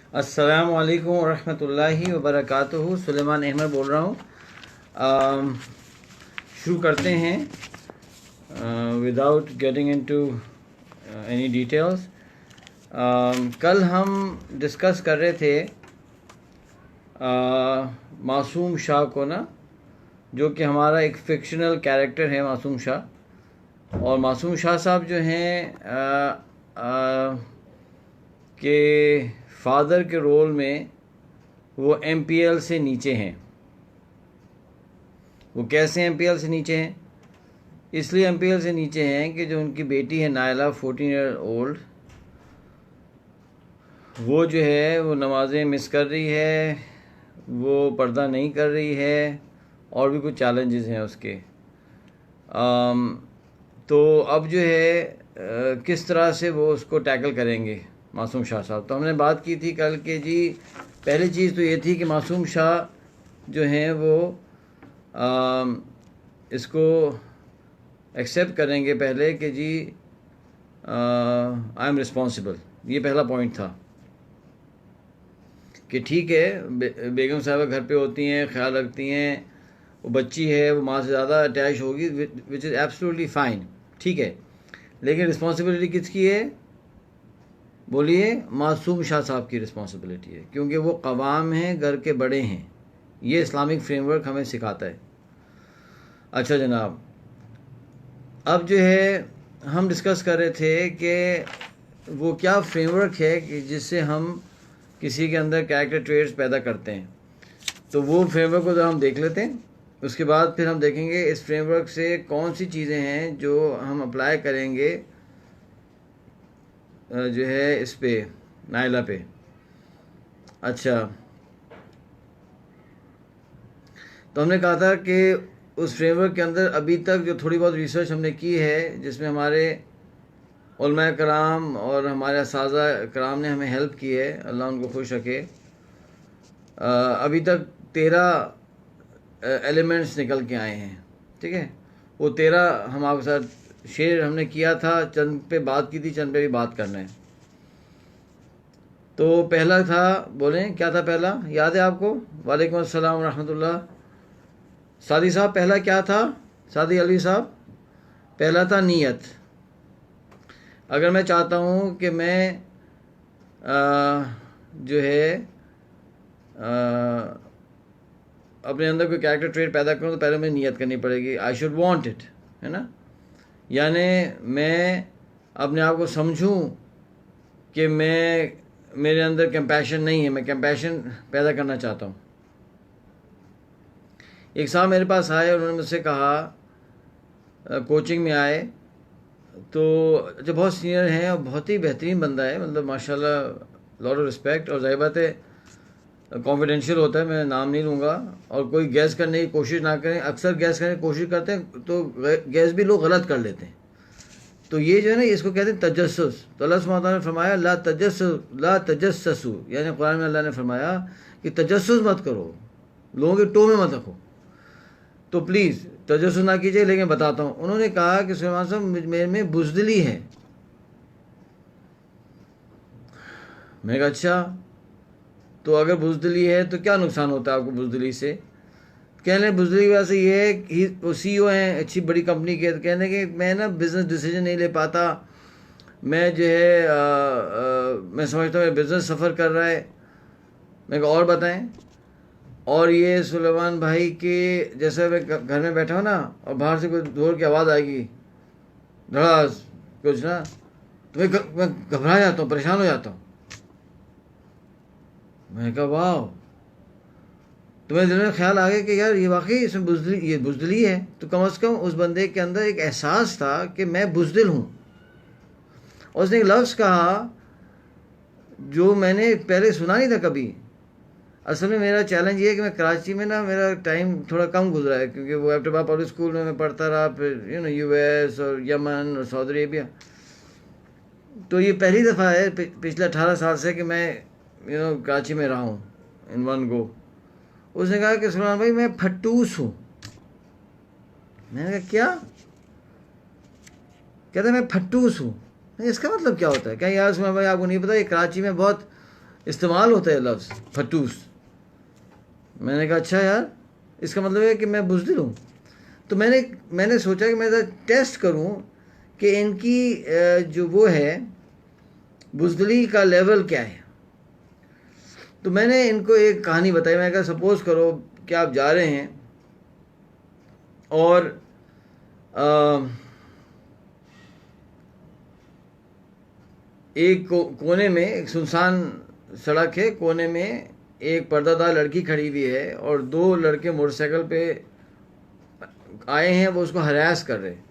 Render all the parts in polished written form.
अस्सलामु अलैकुम वरहमतुल्लाहि वबरकातुहू। सुलेमान अहमद बोल रहा हूँ। शुरू करते हैं without getting into any details. कल हम डिस्कस कर रहे थे मासूम शाह को ना, जो कि हमारा एक फिक्शनल कैरेक्टर है मासूम शाह। और मासूम शाह साहब जो हैं के फादर के रोल में वो एमपीएल से नीचे हैं। वो कैसे एमपीएल से नीचे हैं? इसलिए एमपीएल से नीचे हैं कि जो उनकी बेटी है नायला 14 ईयर ओल्ड, वो जो है वो नमाज़ें मिस कर रही है, वो पर्दा नहीं कर रही है, और भी कुछ चैलेंजेस हैं उसके। तो अब जो है किस तरह से वो उसको टैकल करेंगे मासूम शाह साहब। तो हमने बात की थी कल के जी, पहली चीज़ तो ये थी कि मासूम शाह जो हैं वो इसको एक्सेप्ट करेंगे पहले कि जी आई एम रिस्पॉन्सिबल। ये पहला पॉइंट था कि ठीक है बेगम साहबा घर पे होती हैं, ख्याल रखती हैं, वो बच्ची है, वो माँ से ज़्यादा अटैच होगी, विच इज़ एब्सोल्युटली फ़ाइन, ठीक है। लेकिन रिस्पॉन्सिबिलिटी किसकी है? बोलिए। मासूम शाह साहब की रिस्पॉन्सिबिलिटी है, क्योंकि वो कवाम हैं, घर के बड़े हैं। ये इस्लामिक फ्रेमवर्क हमें सिखाता है। अच्छा जनाब, अब जो है हम डिस्कस कर रहे थे कि वो क्या फ्रेमवर्क है कि जिससे हम किसी के अंदर कैरेक्टर ट्रेट्स पैदा करते हैं। तो वो फ्रेमवर्क को हम देख लेते हैं, उसके बाद फिर हम देखेंगे इस फ्रेमवर्क से कौन सी चीज़ें हैं जो हम अप्लाई करेंगे जो है इस पे, नायला पे। अच्छा, तो हमने कहा था कि उस फ्रेमवर्क के अंदर अभी तक जो थोड़ी बहुत रिसर्च हमने की है, जिसमें हमारे उलमा कराम और हमारे असाज़ा कराम ने हमें हेल्प की है, अल्लाह उनको खुश रखे। अभी तक 13 एलिमेंट्स निकल के आए हैं, ठीक है। वो 13 हम आपके साथ शेयर हमने किया था, चंद पे बात की थी, चंद पे भी बात करना है। तो पहला था, बोलें क्या था पहला, याद है आपको? वालेकुम अस्सलाम रहमतुल्लाह। सादी साहब पहला क्या था? सादी अली साहब, पहला था नीयत। अगर मैं चाहता हूँ कि मैं जो है अपने अंदर कोई कैरेक्टर ट्रेट पैदा करूँ तो पहले मुझे नीयत करनी पड़ेगी। आई शुड वांट इट, है ना। यानी मैं अपने आप को समझूं कि मेरे अंदर कंपैशन नहीं है, मैं कंपैशन पैदा करना चाहता हूँ। एक साहब मेरे पास आए, उन्होंने मुझसे कहा, कोचिंग में आए, तो जो बहुत सीनियर हैं और बहुत ही बेहतरीन बंदा है, मतलब माशाल्लाह, लॉट ऑफ रिस्पेक्ट। और जाहिर बात है कॉन्फिडेंशियल होता है, मैं नाम नहीं लूँगा, और कोई गैस करने की कोशिश ना करें। अक्सर गैस करने की कोशिश करते हैं तो गैस भी लोग गलत कर लेते हैं। तो ये जो है ना, इसको कहते हैं तजस्सुस। तो अल्लाह सुब्हानहू व तआला ने फरमाया ला तजस्ससु, यानी कुरान में अल्लाह ने फरमाया कि तजस्सुस मत करो, लोगों के टो में मत रखो। तो प्लीज़ तजस्सुस ना कीजिए। लेकिन बताता हूँ, उन्होंने कहा कि सुलेमान साहब मेरे में बुज़दिली है। मैंने कहा अच्छा, तो अगर बुज़दिली है तो क्या नुकसान होता है आपको बुज़दिली से? कहने बुज़दिली की वजह से ये है कि वो CEO हैं अच्छी बड़ी कंपनी के, कहने कि मैं ना बिज़नेस डिसीजन नहीं ले पाता, मैं जो है मैं समझता हूँ बिज़नेस सफ़र कर रहा है। मैं कहा और बताएं। और ये सुलेमान भाई के जैसे मैं घर में बैठा हूँ ना, और बाहर से कोई ढोल की आवाज़ आएगी, धड़ास कुछ ना, तो मैं घबरा जाता हूँ, परेशान हो जाता हूँ। मैंने कहा वाह। तो मेरे दिल में ख्याल आ गया कि यार ये वाकई इसमें बुज़दिली है। तो कम से कम उस बंदे के अंदर एक एहसास था कि मैं बुज़दिल हूँ। और उसने एक लफ्ज़ कहा जो मैंने पहले सुना नहीं था कभी। असल में मेरा चैलेंज ये है कि मैं कराची में ना, मेरा टाइम थोड़ा कम गुजरा है, क्योंकि वो एबटबाद पब्लिक स्कूल में मैं पढ़ता रहा, फिर US और यमन और सऊदी अरेबिया। तो ये पहली दफ़ा है पिछले 18 साल से कि मैं कराची में रहा हूँ इन वन गो। उसने कहा कि सुलेमान भाई मैं फट्टूस हूँ। मैंने कहा क्या? कहते मैं फट्टूस हूँ। इसका मतलब क्या होता है? क्या यार सुलेमान भाई आपको नहीं पता, ये कराची में बहुत इस्तेमाल होता है लफ्ज़ फटूस। मैंने कहा अच्छा यार, इसका मतलब है कि मैं बुज़दिल हूँ। तो मैंने सोचा कि मैं टेस्ट करूँ कि इनकी जो वो है बुज़दिली का लेवल क्या है। तो मैंने इनको एक कहानी बताई। मैंने कहा सपोज़ करो कि आप जा रहे हैं और एक कोने में, एक सुनसान सड़क है, कोने में एक पर्दादार लड़की खड़ी हुई है और दो लड़के मोटरसाइकिल पे आए हैं, वो उसको हरास कर रहे हैं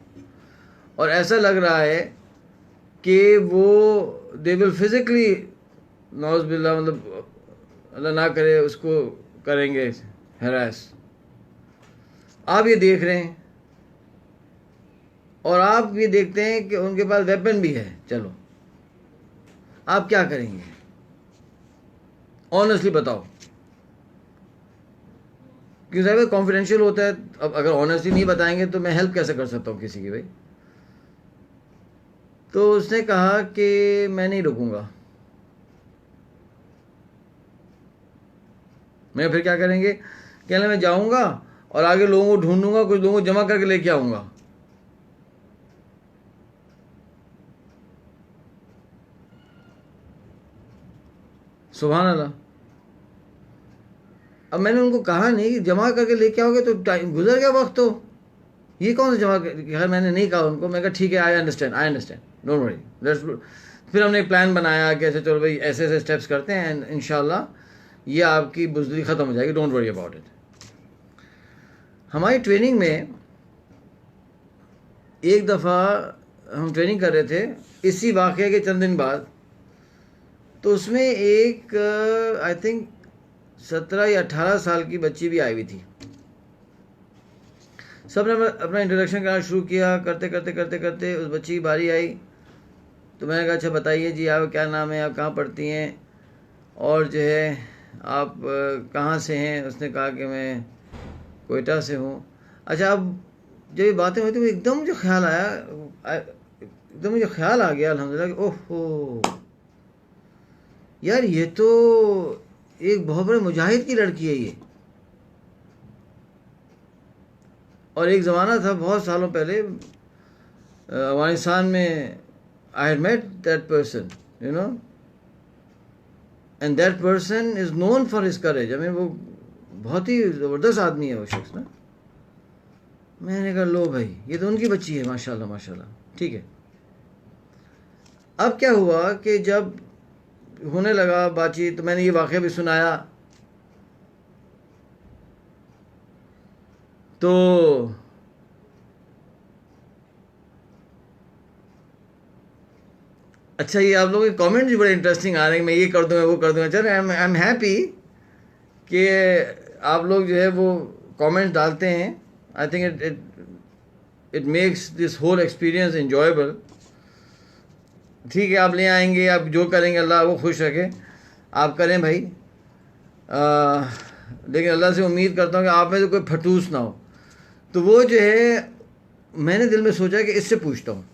और ऐसा लग रहा है कि वो दे विल फिज़िकली नौज़ बिल्लाह, मतलब अल्लाह ना करे, उसको करेंगे हरास। आप ये देख रहे हैं और आप ये देखते हैं कि उनके पास वेपन भी है। चलो आप क्या करेंगे? ऑनेस्टली बताओ, क्योंकि साहब कॉन्फिडेंशियल होता है। अब अगर ऑनेस्टली नहीं बताएंगे तो मैं हेल्प कैसे कर सकता हूँ किसी की भाई? तो उसने कहा कि मैं नहीं रुकूंगा। मैं फिर क्या करेंगे? कहना मैं जाऊंगा और आगे लोगों को ढूंढूंगा, कुछ लोगों को जमा करके लेके आऊंगा। सुभान अल्लाह। अब मैंने उनको कहा नहीं कि जमा करके लेके आओगे तो टाइम गुजर गया वक्त, तो ये कौन सा जमा कर। खैर मैंने नहीं कहा उनको, मैं कहा ठीक है, I understand, don't worry, let's. फिर हमने एक प्लान बनाया कि ऐसे चलो भाई ऐसे ऐसे स्टेप्स करते हैं एंड इंशाल्लाह ये आपकी बुज़दिली ख़त्म हो जाएगी, डोंट वरी अबाउट इट। हमारी ट्रेनिंग में एक दफ़ा हम ट्रेनिंग कर रहे थे इसी वाक़े के चंद दिन बाद, तो उसमें एक आई थिंक 17 या 18 साल की बच्ची भी आई हुई थी। सब ने अपना इंट्रोडक्शन करना शुरू किया। करते करते करते करते उस बच्ची की बारी आई। तो मैंने कहा अच्छा बताइए जी, आप क्या नाम है, आप कहाँ पढ़ती हैं और जो है आप कहाँ से हैं? उसने कहा कि मैं कोयटा से हूँ। अच्छा, अब जब ये बातें हुई तो एकदम मुझे ख्याल आया, एकदम मुझे ख्याल आ गया अल्हम्दुलिल्लाह कि ओहो यार, ये तो एक बहुत बड़े मुजाहिद की लड़की है ये। और एक ज़माना था बहुत सालों पहले अफगानिस्तान में, I had met that person, you know, and that person is known for his courage. I mean वो बहुत ही ज़बरदस्त आदमी है वो शख्स ना। मैंने कहा लो भाई, ये तो उनकी बच्ची है, माशाल्लाह माशाल्लाह, ठीक है। अब क्या हुआ कि जब होने लगा बातचीत तो मैंने ये वाक़या भी सुनाया। तो अच्छा, ये आप लोगों के कमेंट भी बड़े इंटरेस्टिंग आ रहे हैं, मैं ये कर दूँगा वो कर दूँगा। चलो आई एम हैप्पी कि आप लोग जो है वो कमेंट्स डालते हैं। I think it makes this whole experience enjoyable. ठीक है, आप ले आएंगे, आप जो करेंगे अल्लाह वो खुश रखे, आप करें भाई। लेकिन अल्लाह से उम्मीद करता हूँ कि आप में तो कोई फटूस ना हो। तो वो जो है मैंने दिल में सोचा कि इससे पूछता हूँ,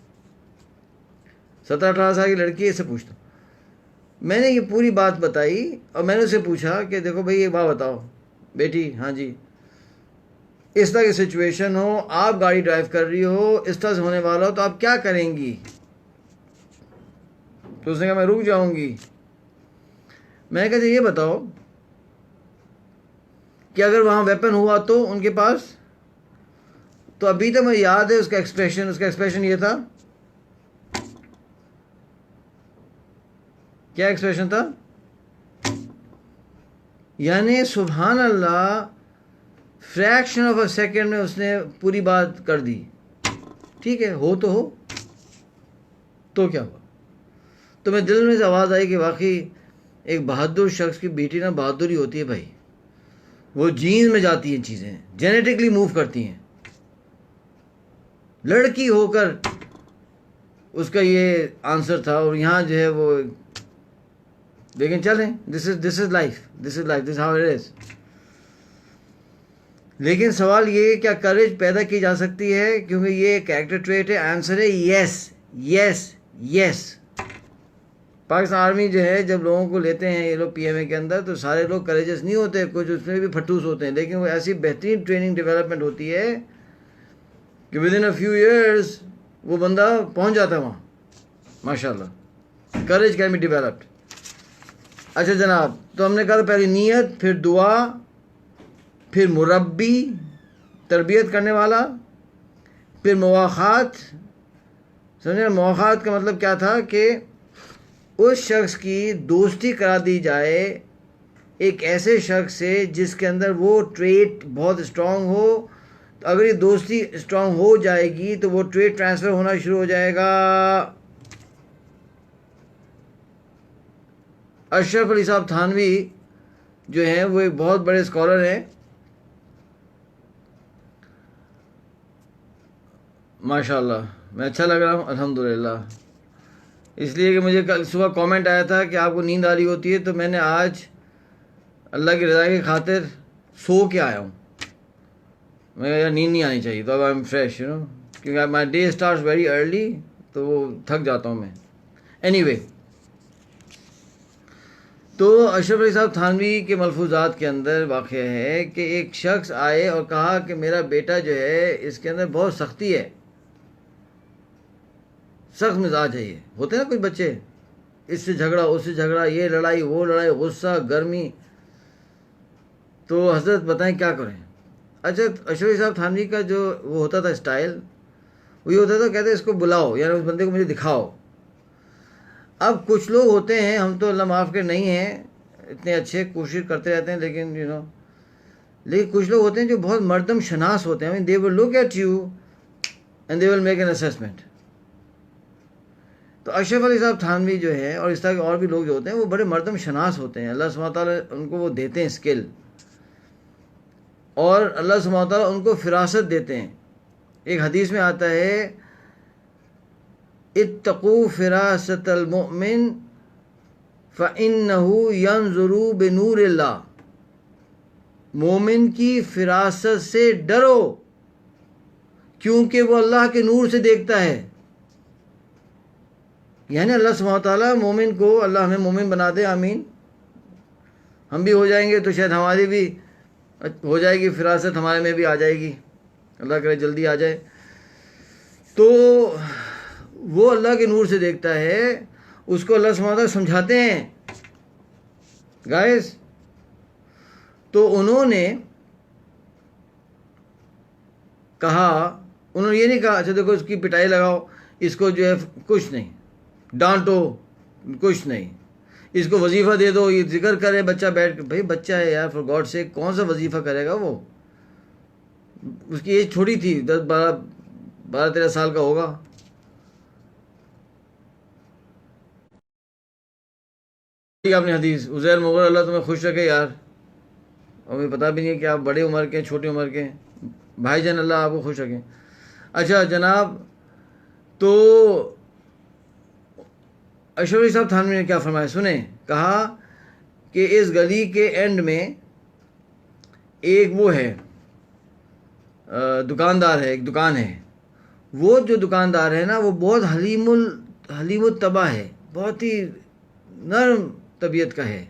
17-18 साल की लड़की है, इससे पूछता हूँ। मैंने ये पूरी बात बताई और मैंने उससे पूछा कि देखो भाई एक बात बताओ बेटी, हाँ जी, इस तरह की सिचुएशन हो, आप गाड़ी ड्राइव कर रही हो, इस तरह से होने वाला हो, तो आप क्या करेंगी? तो उसने कहा मैं रुक जाऊंगी। मैंने कहा ये बताओ कि अगर वहाँ वेपन हुआ तो उनके पास? तो अभी तक मुझे याद है उसका एक्सप्रेशन ये था। क्या एक्सप्रेशन था? यानी सुभान अल्लाह, फ्रैक्शन ऑफ अ सेकेंड में उसने पूरी बात कर दी। ठीक है, हो तो हो, तो क्या हुआ? तो मेरे दिल में से आवाज़ आई कि वाकई एक बहादुर शख्स की बेटी ना बहादुरी होती है भाई। वो जीन में जाती हैं चीज़ें, जेनेटिकली मूव करती हैं। लड़की होकर उसका ये आंसर था और यहाँ जो है वो, लेकिन चलें, this is life, this how it is. लेकिन सवाल ये, क्या करेज पैदा की जा सकती है? क्योंकि ये कैरेक्टर ट्रेट है। आंसर है yes, yes, yes. Pakistan army जो है जब लोगों को लेते हैं ये लोग पीएमए के अंदर, तो सारे लोग करेजस नहीं होते, कुछ उसमें भी फटूस होते हैं, लेकिन वो ऐसी बेहतरीन ट्रेनिंग डेवलपमेंट होती है कि with in a few years वो बंदा पहुंच जाता है वहाँ, माशाल्लाह। Courage can be developed. अच्छा जनाब, तो हमने कहा पहले नीयत, फिर दुआ, फिर मुरब्बी तरबियत करने वाला, फिर मुवाखात। समझे, मुवाखात का मतलब क्या था कि उस शख्स की दोस्ती करा दी जाए एक ऐसे शख्स से जिसके अंदर वो ट्रेट बहुत स्ट्रांग हो। तो अगर ये दोस्ती स्ट्रांग हो जाएगी तो वो ट्रेट ट्रांसफ़र होना शुरू हो जाएगा। अशरफ अली साहब थानवी जो हैं वो एक बहुत बड़े स्कॉलर हैं, माशाल्लाह। मैं अच्छा लग रहा हूँ अल्हम्दुलिल्लाह, इसलिए कि मुझे कल सुबह कमेंट आया था कि आपको नींद आ रही होती है, तो मैंने आज अल्लाह की रज़ा की खातिर सो के आया हूँ। मैं यार नींद नहीं आनी चाहिए, तो अब I am fresh you know, क्योंकि my day start very early, तो वो थक जाता हूँ मैं। एनीवे, तो अशरफ अली साहब थानवी के मलफूजात के अंदर वाक़या है कि एक शख्स आए और कहा कि मेरा बेटा जो है इसके अंदर बहुत सख्ती है, सख्त मिजाज है। ये होते हैं ना कुछ बच्चे, इससे झगड़ा उससे झगड़ा, ये लड़ाई वो लड़ाई, गुस्सा गर्मी। तो हज़रत बताएं क्या करें। अच्छा, अशरफ अली साहब थानवी का जो वो होता था स्टाइल, वो ये होता था, कहते इसको बुलाओ, यानी उस बंदे को मुझे दिखाओ। अब कुछ लोग होते हैं, हम तो अल्लाह माफ़ कर नहीं हैं इतने अच्छे, कोशिश करते रहते हैं, लेकिन यू नो, लेकिन कुछ लोग होते हैं जो बहुत मर्दम शनास होते हैं। I mean they will look at you and they will make an assessment. तो अशरफ अली साहब थानवी जो है और इस तरह के और भी लोग जो होते हैं वो बड़े मर्दम शनास होते हैं। अल्लाह सुब्हानहू तआला उनको वो देते हैं स्किल, और अल्लाह सुब्हानहू तआला उनको फिरासत देते हैं। एक हदीस में आता है, इत्तक़ू फिरासतल मुमिन फ़इन्नहु यंज़ुरु बिनूरिल्लाह। मोमिन की फिरासत से डरो, क्योंकि वो अल्लाह के नूर से देखता है। यानी अल्लाह सुब्हानहू तआला मोमिन को, अल्लाह हमें मोमिन बना दे, आमीन। हम भी हो जाएंगे तो शायद हमारी भी हो जाएगी फिरासत, हमारे में भी आ जाएगी, अल्लाह करे जल्दी आ जाए। तो वो अल्लाह के नूर से देखता है, उसको अल्लाह सुब्हानहू तआला समझाते हैं गाइस। तो उन्होंने कहा, उन्होंने ये नहीं कहा अच्छा देखो इसकी पिटाई लगाओ, इसको जो है कुछ नहीं, डांटो कुछ नहीं, इसको वजीफ़ा दे दो, ये जिक्र करे बच्चा बैठ के। भाई बच्चा है यार, फॉर गॉड से कौन सा वजीफ़ा करेगा वो, उसकी एज छोटी थी, 12-13 साल का होगा। आपने हदीस, उज़ैर मुग़ल, अल्लाह तुम्हें खुश रखे यार, और मुझे पता भी नहीं है कि आप बड़े उम्र के छोटी उम्र के भाईजान, अल्लाह आपको खुश रखें। अच्छा जनाब, तो अशरफ अली साहब थानवी ने क्या फरमाया सुने, कहा कि इस गली के एंड में एक वो है दुकानदार है, एक दुकान है। वो जो दुकानदार है ना, वो बहुत हलीमुल तबा है, बहुत ही नरम तबीयत का है।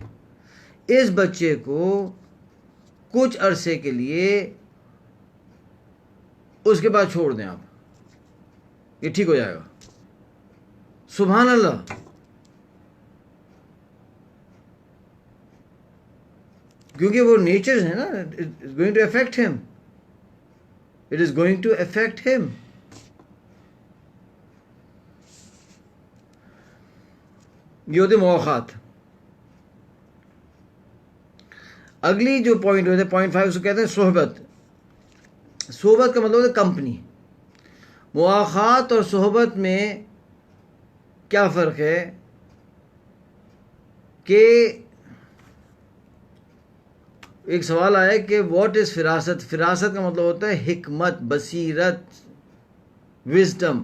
इस बच्चे को कुछ अरसे के लिए उसके पास छोड़ दें आप, ये ठीक हो जाएगा। सुभान अल्लाह। क्योंकि वो नेचर है ना, it is going to affect him, it is going to affect him. ये होते मौक़ात। अगली जो पॉइंट होते हैं, पॉइंट 5, उसको कहते हैं सोहबत। सोहबत का मतलब है कंपनी। मुआखात और सोहबत में क्या फ़र्क है कि एक सवाल आया कि व्हाट इज़ फिरासत। फिरासत का मतलब होता है हिकमत, बसीरत, विजडम,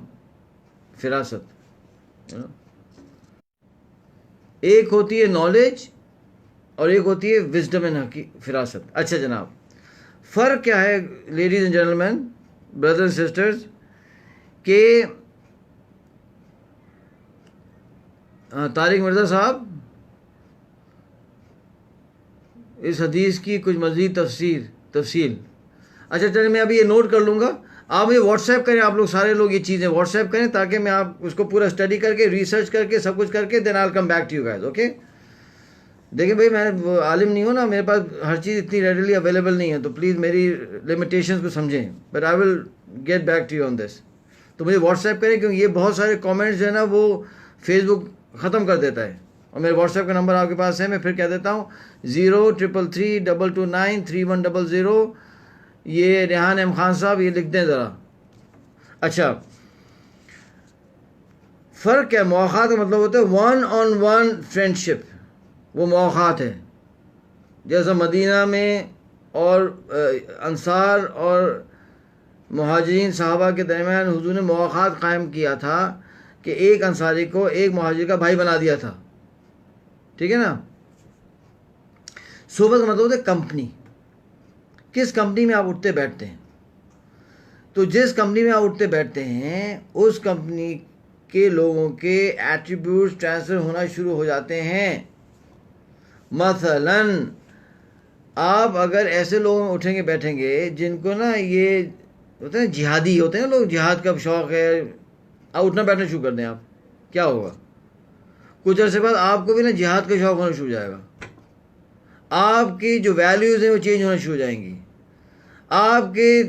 फिरासत। एक होती है नॉलेज और एक होती है विजडम एंड फिरासत। अच्छा जनाब, फ़र्क क्या है ladies and gentleman, brothers and sisters, के तारिक मिर्ज़ा साहब, इस हदीस की कुछ मज़ीद तफसील। अच्छा चलिए, मैं अभी ये नोट कर लूँगा। आप मुझे व्हाट्सएप करें, आप लोग सारे लोग ये चीज़ें व्हाट्सएप करें, ताकि मैं आप उसको पूरा स्टडी करके, रिसर्च करके, सब कुछ करके, then I will come back to you guys. Okay. देखिए भाई, मैं आलिम नहीं हूँ ना, मेरे पास हर चीज़ इतनी रेडली अवेलेबल नहीं है, तो प्लीज़ मेरी लिमिटेशंस को समझें, but I will get back to you on this. तो मुझे व्हाट्सएप करें, क्योंकि ये बहुत सारे कमेंट्स जो है ना वो फेसबुक ख़त्म कर देता है। और मेरे व्हाट्सएप का नंबर आपके पास है, मैं फिर कह देता हूँ 033322933100। ये रेहान एम खान साहब, ये लिख दें ज़रा। अच्छा, फ़र्क क्या, मुआख़ात का मतलब होता है वन ऑन वन फ्रेंडशिप, वो मुआख़ात है। जैसा मदीना में और अंसार और मुहाजिरीन साहबा के दरमियान हुजूर ने मुआख़ात कायम किया था कि एक अंसारी को एक मुहाजिर का भाई बना दिया था, ठीक है ना। सोबत का मतलब होता है कंपनी। किस कंपनी में आप उठते बैठते हैं, तो जिस कंपनी में आप उठते बैठते हैं उस कंपनी के लोगों के एट्रीब्यूट्स ट्रांसफ़र होना शुरू हो जाते हैं। मसलन आप अगर ऐसे लोगों में उठेंगे बैठेंगे जिनको ना ये होते हैं जिहादी होते हैं लोग, जिहाद का शौक़ है, आप उठना बैठना शुरू कर दें, आप क्या होगा, कुछ अर्से बाद आपको भी ना जिहाद का शौक़ होना शुरू हो जाएगा। आपकी जो वैल्यूज़ हैं वो चेंज होना शुरू हो जाएंगी, आपके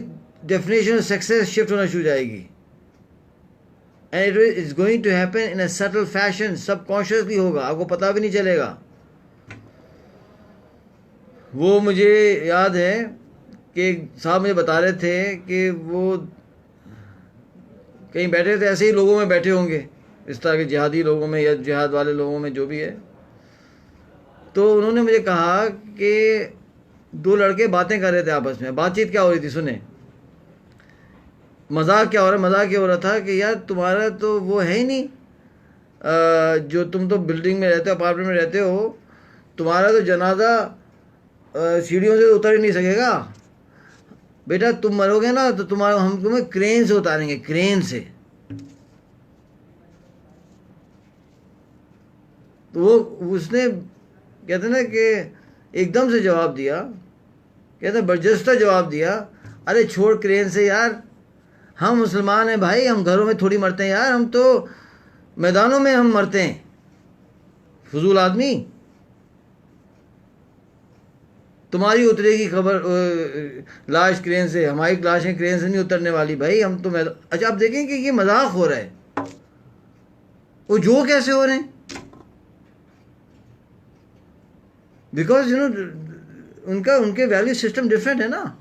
डेफिनेशन ऑफ सक्सेस शिफ्ट होना शुरू हो जाएगी। And it is going to happen in a subtle fashion, subconsciously होगा, आपको पता भी नहीं चलेगा। वो मुझे याद है कि साहब मुझे बता रहे थे कि वो कहीं बैठे थे, ऐसे ही लोगों में बैठे होंगे, इस तरह के जिहादी लोगों में या जिहाद वाले लोगों में, जो भी है। तो उन्होंने मुझे कहा कि दो लड़के बातें कर रहे थे आपस में। बातचीत क्या हो रही थी, सुने, मजाक क्या हो रहा है। मजाक ये हो रहा था कि यार तुम्हारा तो वो है ही नहीं, जो तुम तो बिल्डिंग में रहते हो, अपार्टमेंट में रहते हो, तुम्हारा तो जनाजा सीढ़ियों से उतर ही नहीं सकेगा। बेटा तुम मरोगे ना तो हम तुम्हें क्रेन से उतारेंगे, क्रेन से। तो वो उसने कहते ना कि एकदम से जवाब दिया, कहते बर्जस्ता जवाब दिया, अरे छोड़ क्रेन से यार, हम मुसलमान हैं भाई, हम घरों में थोड़ी मरते हैं यार, हम तो मैदानों में हम मरते हैं, फजूल आदमी। तुम्हारी उतरेगी खबर लाश क्रेन से, हमारी लाशें क्रेन से नहीं उतरने वाली भाई, हम तो अच्छा आप देखें कि ये मजाक हो रहा है, वो जो कैसे हो रहे हैं, बिकॉज यू नो उनके वैल्यू सिस्टम डिफरेंट है ना।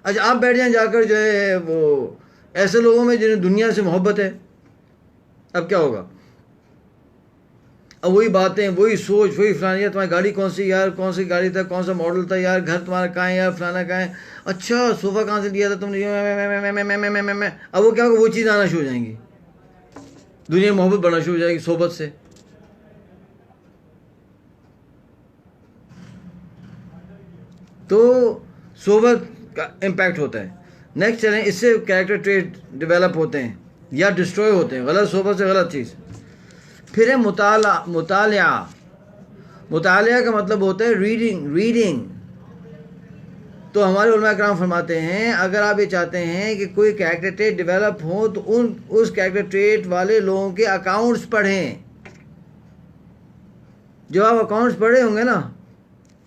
अच्छा आप बैठ जाएं जाकर जो है वो ऐसे लोगों में जिन्हें दुनिया से मोहब्बत है, अब क्या होगा। अब वही बातें, वही सोच, वही फलाना, यार तुम्हारी गाड़ी कौन सी यार, कौन सी गाड़ी था, कौन सा मॉडल था यार, घर तुम्हारा कहाँ है यार, फलाना कहाँ है, अच्छा सोफ़ा कहाँ से लिया था तुमने, मैं। अब वो क्या होगा, वो चीज़ आना शुरू हो जाएंगी, दुनिया में मोहब्बत बढ़ना शुरू हो जाएगी सोबत से। तो सोबत का इम्पैक्ट होता है। नेक्स्ट चलें, इससे कैरेक्टर ट्रेट डेवलप होते हैं या डिस्ट्रॉय होते हैं, गलत सोबत से गलत चीज़। फिर है मुतालिया। मुतालिया का मतलब होता है रीडिंग। तो हमारे उलमा कराम फरमाते हैं, अगर आप ये चाहते हैं कि कोई कैरेक्टर ट्रेट डेवलप हो तो उस कैरेक्टर ट्रेट वाले लोगों के अकाउंट्स पढ़ें। जब आप अकाउंट्स पढ़े होंगे ना,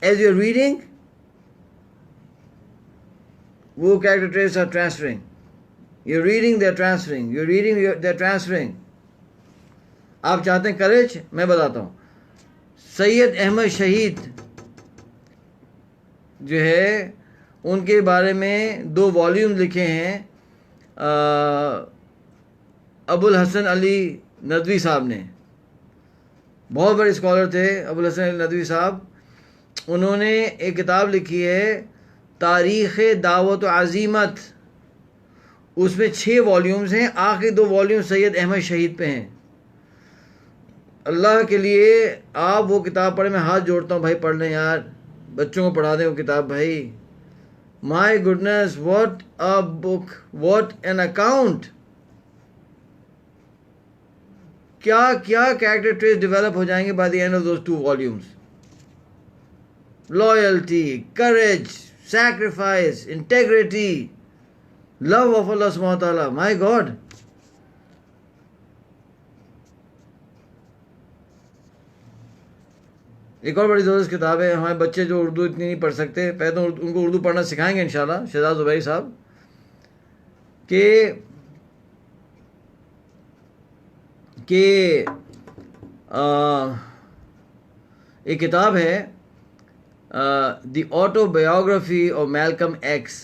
एज यूर रीडिंग, वो character traits are transferring. Your reading they are transferring, your reading they are transferring. आप चाहते हैं करेज, मैं बताता हूँ। सैयद अहमद शहीद जो है, उनके बारे में 2 वॉल्यूम लिखे हैं अबुल हसन अली नदवी साहब ने। बहुत बड़े स्कॉलर थे अबुल हसन अली नदवी साहब। उन्होंने एक किताब लिखी है तारीख़ दावत व अज़ीमत, उसमें 6 वॉल्यूम्स हैं, आखिरी 2 वॉल्यूम सैयद अहमद शहीद पे हैं। अल्लाह के लिए आप वो किताब पढ़ें, मैं हाथ जोड़ता हूँ भाई, पढ़ लें यार, बच्चों को पढ़ा दें वो किताब भाई। My goodness, what a book, what an account. क्या क्या कैरेक्टर ट्रेस डेवलप हो जाएंगे by the end of those 2 volumes. Loyalty, courage, sacrifice, integrity, love of Allah सुब्हानहू व तआला, माय गॉड। एक और बड़ी ज़बरदस्त किताब है, हमारे बच्चे जो उर्दू इतनी नहीं पढ़ सकते, पहले तो उनको उर्दू पढ़ना सिखाएंगे इंशाल्लाह, शहजाद ज़ुबैरी साहब के एक किताब है the autobiography of Malcolm x.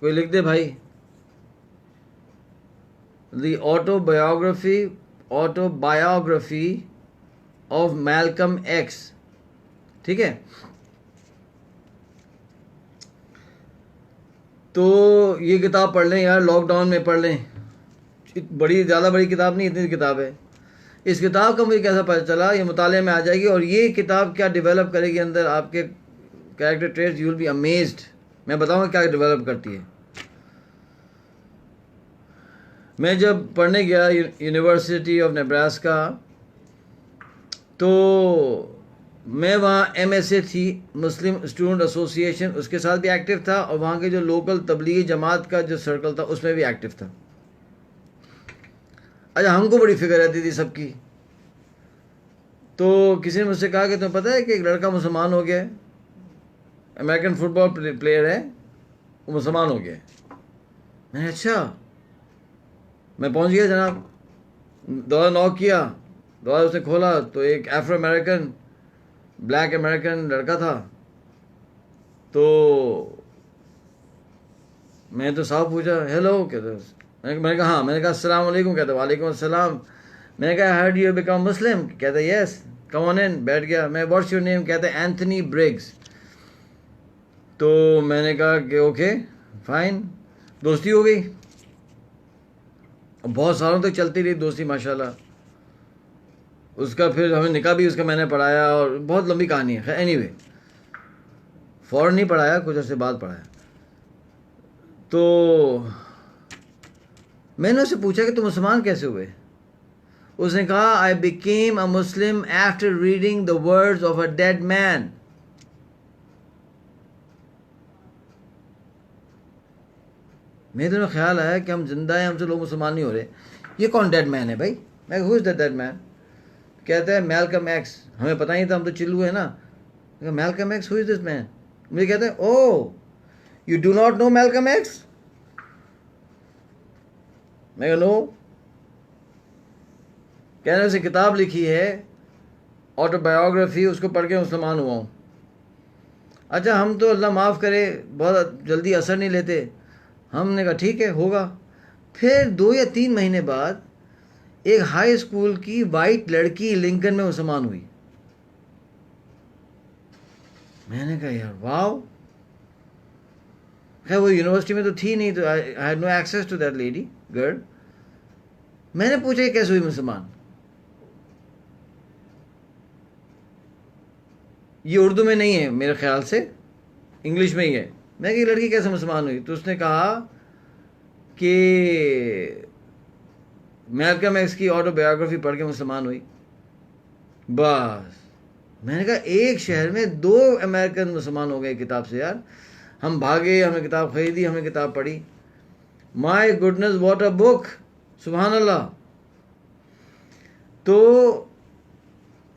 कोई लिख दे भाई, the autobiography of Malcolm x, ठीक है। तो ये किताब पढ़ लें यार, लॉकडाउन में पढ़ लें, बड़ी ज़्यादा बड़ी किताब नहीं, इतनी किताब है। इस किताब का मुझे कैसा पता चला, ये मुताले में आ जाएगी, और ये किताब क्या डेवलप करेगी अंदर आपके character traits, you will be amazed. मैं बताऊंगा क्या डेवलप करती है। मैं जब पढ़ने गया यूनिवर्सिटी ऑफ नेब्रास्का, तो मैं वहाँ MSA थी, मुस्लिम स्टूडेंट एसोसिएशन, उसके साथ भी एक्टिव था, और वहाँ के जो लोकल तबलीगी जमात का जो सर्कल था उसमें भी एक्टिव था। अच्छा, हमको बड़ी फिक्र रहती थी सबकी। तो किसी ने मुझसे कहा कि तुम्हें पता है कि एक लड़का मुसलमान हो गया है, अमेरिकन फुटबॉल प्लेयर है, वो मुसलमान हो गया है। मैंने अच्छा, मैं पहुंच गया जनाब, दरवाज़ा नॉक किया, दरवाज़ा उसने खोला तो एक अफ्रो अमेरिकन ब्लैक अमेरिकन लड़का था। तो मैं तो साहब पूछा हेलो, कहते, मैंने कहा हाँ, मैंने कहा अस्सलाम वालेकुम, कहते वालेकुम अस्सलाम। मैंने कहा हर्ड यू बिकम मुस्लिम, कहते यस, कम ऑन इन, बैठ गया। मैं व्हाट्स योर नेम, कहते एंथनी ब्रिग्स। तो मैंने कहा कि ओके फाइन, दोस्ती हो गई, बहुत सालों तक चलती रही दोस्ती माशाल्लाह। उसका फिर हमें निकाह भी उसका मैंने पढ़ाया, और बहुत लंबी कहानी है। खैर एनीवे, फ़ौरन नहीं पढ़ाया, कुछ अर्से बाद पढ़ाया। तो मैंने उससे पूछा कि तुम मुसलमान कैसे हुए। उसने कहा I became a Muslim after reading the words of a dead man. मेरे दिल में ख्याल आया कि हम जिंदा हैं, हमसे लोग मुसलमान नहीं हो रहे, ये कौन डेड मैन है भाई। मैं who is the dead man. कहता है मैल्कम एक्स। हमें पता नहीं था, हम तो चिल्लू है ना। Malcolm x, who is this man. मुझे कहते हैं oh you do not know Malcolm x. मैं नो। कहने से किताब लिखी है ऑटोबायोग्राफी, उसको पढ़ के मुसलमान हुआ हूँ। अच्छा, हम तो अल्लाह माफ़ करे बहुत जल्दी असर नहीं लेते। हमने कहा ठीक है होगा। फिर 2 या 3 महीने बाद एक हाई स्कूल की वाइट लड़की लिंकन में मुसलमान हुई। मैंने कहा यार वाओ। खैर वो यूनिवर्सिटी में तो थी नहीं, तो I had no access to that lady girl. मैंने पूछा ये कैसे हुई मुसलमान। ये उर्दू में नहीं है मेरे ख्याल से, इंग्लिश में ही है। मैं कि लड़की कैसे मुसलमान हुई। तो उसने कहा कि मैल्कम एक्स की ऑटोबायोग्राफी पढ़ के मुसलमान हुई। बस मैंने कहा एक शहर में 2 अमेरिकन मुसलमान हो गए किताब से यार। हम भागे, हमने किताब खरीदी, हमने किताब पढ़ी। My goodness what a book, सुभान अल्लाह। तो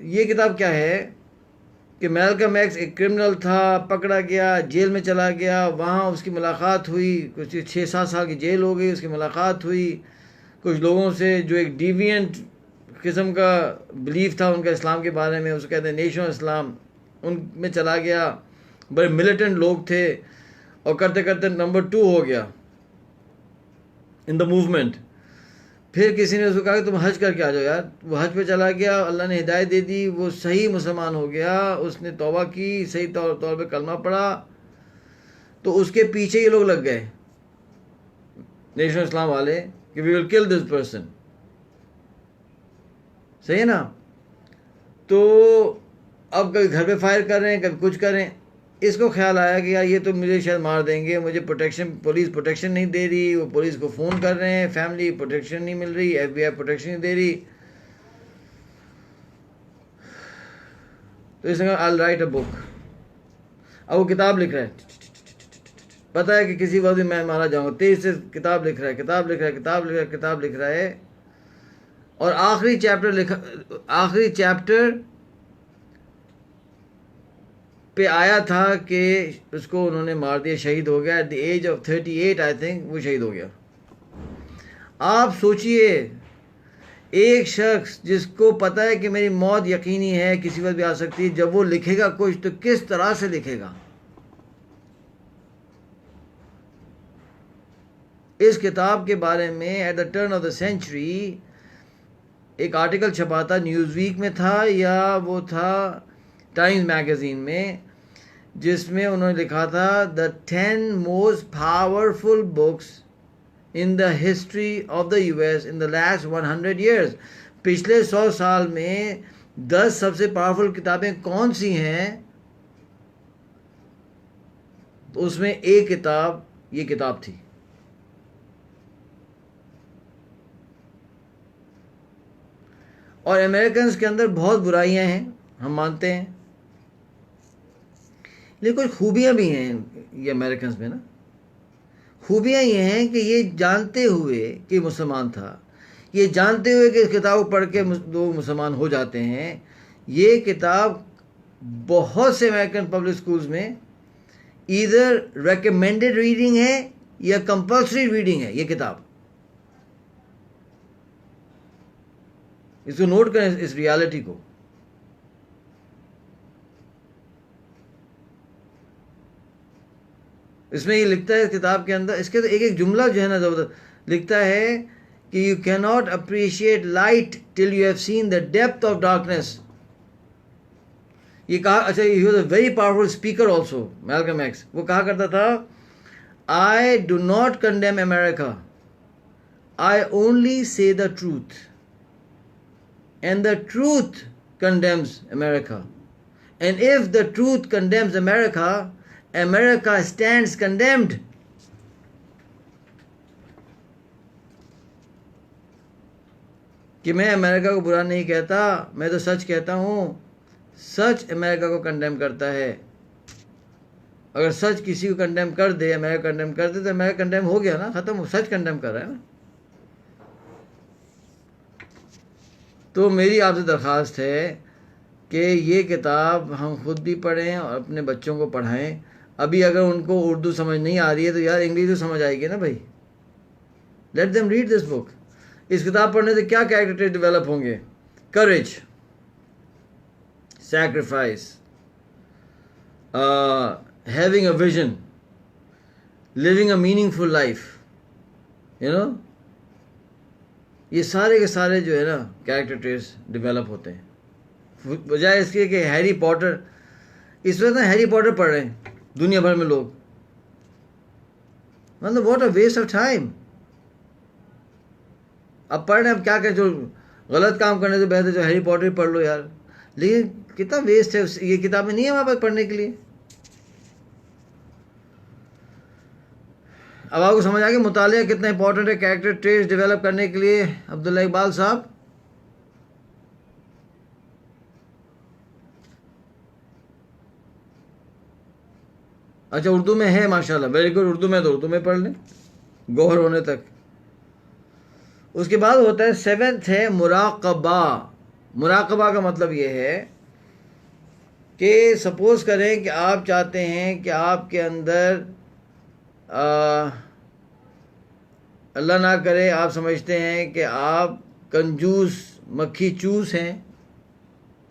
ये किताब क्या है कि मैल्कम एक्स एक क्रिमिनल था, पकड़ा गया, जेल में चला गया, वहाँ उसकी मुलाकात हुई, कुछ 6-7 साल की जेल हो गई, उसकी मुलाकात हुई कुछ लोगों से जो एक डिविएंट किस्म का बिलीफ था उनका इस्लाम के बारे में, उसको कहते हैं नेशन इस्लाम, उनमें चला गया। बड़े मिलिटेंट लोग थे, और करते करते नंबर 2 हो गया इन द मूवमेंट। फिर किसी ने उसको कहा कि तुम हज करके आ जाओ यार। वो हज पे चला गया, अल्लाह ने हिदायत दे दी, वो सही मुसलमान हो गया। उसने तौबा की, सही तौर पे कलमा पढ़ा, तो उसके पीछे ये लोग लग गए नेशनल इस्लाम वाले कि we will kill this person. सही है ना। तो अब कभी घर पे फायर कर रहे हैं, कभी कुछ कर रहे हैं। इसको ख्याल आया कि यार ये तो मुझे शायद मार देंगे, मुझे प्रोटेक्शन, पुलिस प्रोटेक्शन नहीं दे रही। वो पुलिस को फ़ोन कर रहे हैं, फैमिली प्रोटेक्शन नहीं मिल रही, FBI प्रोटेक्शन नहीं दे रही। तो इसने कहा आई राइट अ बुक। अब वो किताब लिख रहा है, पता है कि किसी वक्त भी मैं मारा जाऊंगा, तेज से किताब लिख रहा है, किताब लिख रहा है, किताब लिख रहा है, किताब लिख रहा है, और आखिरी चैप्टर पे आया था कि उसको उन्होंने मार दिया, शहीद हो गया। At the age of 38 I think वो शहीद हो गया। आप सोचिए, एक शख्स जिसको पता है कि मेरी मौत यकीनी है, किसी वक्त भी आ सकती है, जब वो लिखेगा कुछ तो किस तरह से लिखेगा। इस किताब के बारे में at the turn of the century एक आर्टिकल छपा था, न्यूज़ वीक में था या वो था टाइम्स मैगजीन में, जिसमें उन्होंने लिखा था the 10 most powerful books in the history of the US in the last 100 years. पिछले 100 साल में 10 सबसे पावरफुल किताबें कौन सी हैं, तो उसमें एक किताब ये किताब थी। और अमेरिकन्स के अंदर बहुत बुराइयां हैं, हम मानते हैं, लेकिन कुछ खूबियां भी हैं ये अमेरिकन्स में ना। खूबियां ये हैं कि ये जानते हुए कि मुसलमान था, ये जानते हुए कि इस किताब को पढ़ के लोग मुसलमान हो जाते हैं, ये किताब बहुत से अमेरिकन पब्लिक स्कूल्स में ईदर रेकमेंडेड रीडिंग है या कंपल्सरी रीडिंग है ये किताब। इसको नोट करें, इस रियलिटी को। इसमें ये लिखता है इस किताब के अंदर, इसके तो एक एक जुमला जो है ना जबरदस्त लिखता है कि you can not appreciate light till you have seen the depth of darkness. ये कहा, अच्छा, he was a very powerful speaker also, Malcolm X. वो कहा करता था, I do not condemn America, I only say the truth, and the truth condemns America. And if the truth condemns America, America stands condemned. कि मैं America को बुरा नहीं कहता, मैं तो सच कहता हूं, सच अमेरिका को कंडेम करता है। अगर सच किसी को कंडेम कर दे, अमेरिका कंडेम कर दे, तो अमेरिका कंडेम हो गया ना, खत्म, सच कंडेम कर रहा है ना। तो मेरी आपसे दरख्वास्त है कि ये किताब हम खुद भी पढ़ें और अपने बच्चों को पढ़ाएं। अभी अगर उनको उर्दू समझ नहीं आ रही है तो यार इंग्लिश तो समझ आएगी ना भाई। Let them read this book. इस किताब पढ़ने से क्या कैरेक्टर डेवलप होंगे? Courage, sacrifice, having a vision, living a meaningful life, you know, ये सारे के सारे जो है ना कैरेक्टर ट्रेट्स डेवलप होते हैं। बजाय इसके कि हैरी पॉटर, इस वक्त ना हैरी पॉटर पढ़ रहे हैं दुनिया भर में लोग, मतलब what a waste of time. अब पढ़ रहे हैं, अब क्या करें, जो गलत काम करने से बेहतर जो हैरी पॉटर ही पढ़ लो यार। लेकिन कितना वेस्ट है, ये किताबें नहीं है हमारे पास पढ़ने के लिए। अब आपको समझ आ गया मुतालिया कितना इंपॉर्टेंट है कैरेक्टर ट्रेट्स डेवलप करने के लिए। अब्दुल्ला इकबाल साहब, अच्छा उर्दू में है, माशाल्लाह, वेरी गुड। उर्दू में तो उर्दू में पढ़ लें गौहर होने तक। उसके बाद होता है 7th है मुराकबा। मुराकबा का मतलब ये है कि सपोज करें कि आप चाहते हैं कि आपके अंदर अल्लाह ना करे, आप समझते हैं कि आप कंजूस मक्खी चूस हैं,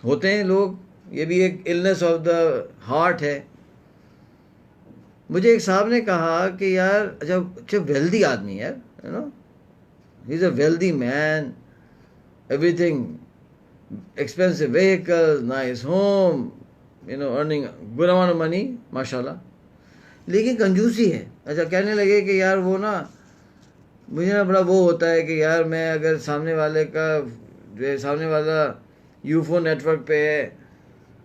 होते हैं लोग, ये भी एक इलनेस ऑफ द हार्ट है। मुझे एक साहब ने कहा कि यार अच्छा वेल्दी आदमी यार, you know, he is a wealthy man, everything, expensive vehicle, nice home, you know, earning good amount of money, माशाल्लाह, लेकिन कंजूसी है। अच्छा, कहने लगे कि यार वो ना, मुझे ना बड़ा वो होता है कि यार मैं अगर सामने वाले का जो है, सामने वाला यूफो नेटवर्क पे है,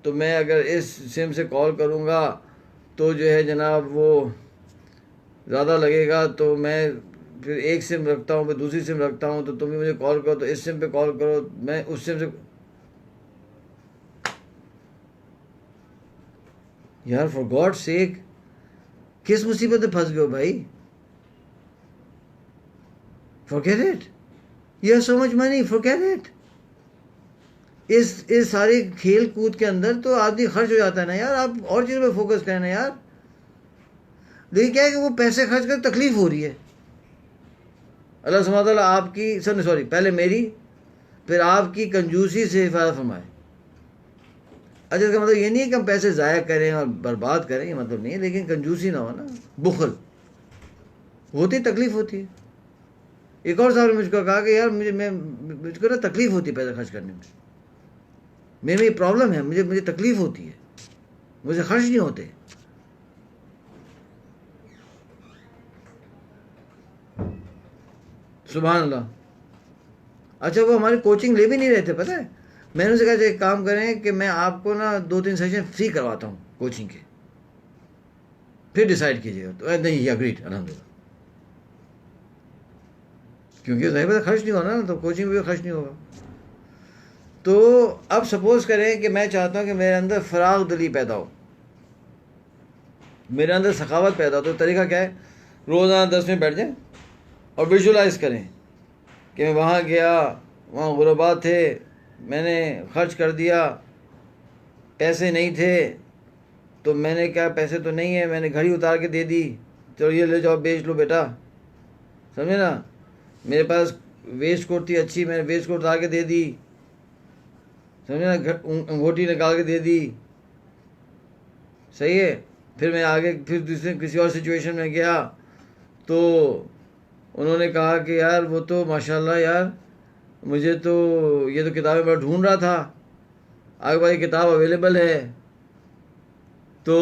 तो मैं अगर इस सिम से कॉल करूँगा तो जो है जनाब वो ज़्यादा लगेगा, तो मैं फिर एक सिम रखता हूँ, फिर दूसरी सिम रखता हूँ, तो तुम भी मुझे कॉल करो तो इस सिम पे कॉल करो, मैं उस सिम से। यार फॉर गॉड सेक, किस मुसीबत में फंस गए हो भाई? Forget it, you have so much money, forget it. इस सारे खेल कूद के अंदर तो आदमी खर्च हो जाता है ना यार, आप और चीज़ों पे फोकस करें ना यार। लेकिन क्या है कि वो पैसे खर्च कर तकलीफ हो रही है। अल्लाह सुब्हानहू व तआला आपकी सॉरी पहले मेरी फिर आपकी कंजूसी से हिफाजत फरमाए। अच्छा, इसका मतलब ये नहीं है कि हम पैसे ज़ाया करें और बर्बाद करें, ये मतलब नहीं है, लेकिन कंजूसी ना हो ना, बुखल होती, तकलीफ होती है। एक और साहब ने मुझको कहा कि यार मुझको ना तकलीफ होती है पैसा खर्च करने में, मेरे में ये प्रॉब्लम है, मुझे तकलीफ होती है, मुझे खर्च नहीं होते। सुभान अल्लाह। अच्छा, वो हमारी कोचिंग ले भी नहीं रहे थे, पता है। मैंने उनसे कहा एक काम करें कि मैं आपको ना 2-3 सेशन फ्री करवाता हूँ कोचिंग के, फिर डिसाइड कीजिएगा। तो नहीं, ही अग्रीड अल्हम्दुलिल्लाह, क्योंकि ज़ाहिर बात खर्च नहीं होना ना, तो कोचिंग में भी खर्च नहीं होगा। तो अब सपोज करें कि मैं चाहता हूँ कि मेरे अंदर फराग दिली पैदा हो, मेरे अंदर सखावत पैदा हो। तो तरीका क्या है? रोज़ाना 10 मिनट बैठ जाएं और विजुलाइज करें कि मैं वहाँ गया, वहाँ गुरबा थे, मैंने खर्च कर दिया, पैसे नहीं थे तो मैंने क्या, पैसे तो नहीं है, मैंने घड़ी उतार के दे दी, चलो ये ले जाओ बेच लो बेटा, समझे ना। मेरे पास वेस्ट कोट थी अच्छी, मैंने वेस्ट कोट उतार के दे दी, समझे ना, अंगूठी निकाल के दे दी, सही है। फिर मैं आगे फिर दूसरे किसी और सिचुएशन में गया तो उन्होंने कहा कि यार वो तो माशाल्लाह यार, मुझे तो ये तो किताबें बड़ा ढूंढ रहा था, आगे भाई किताब अवेलेबल है। तो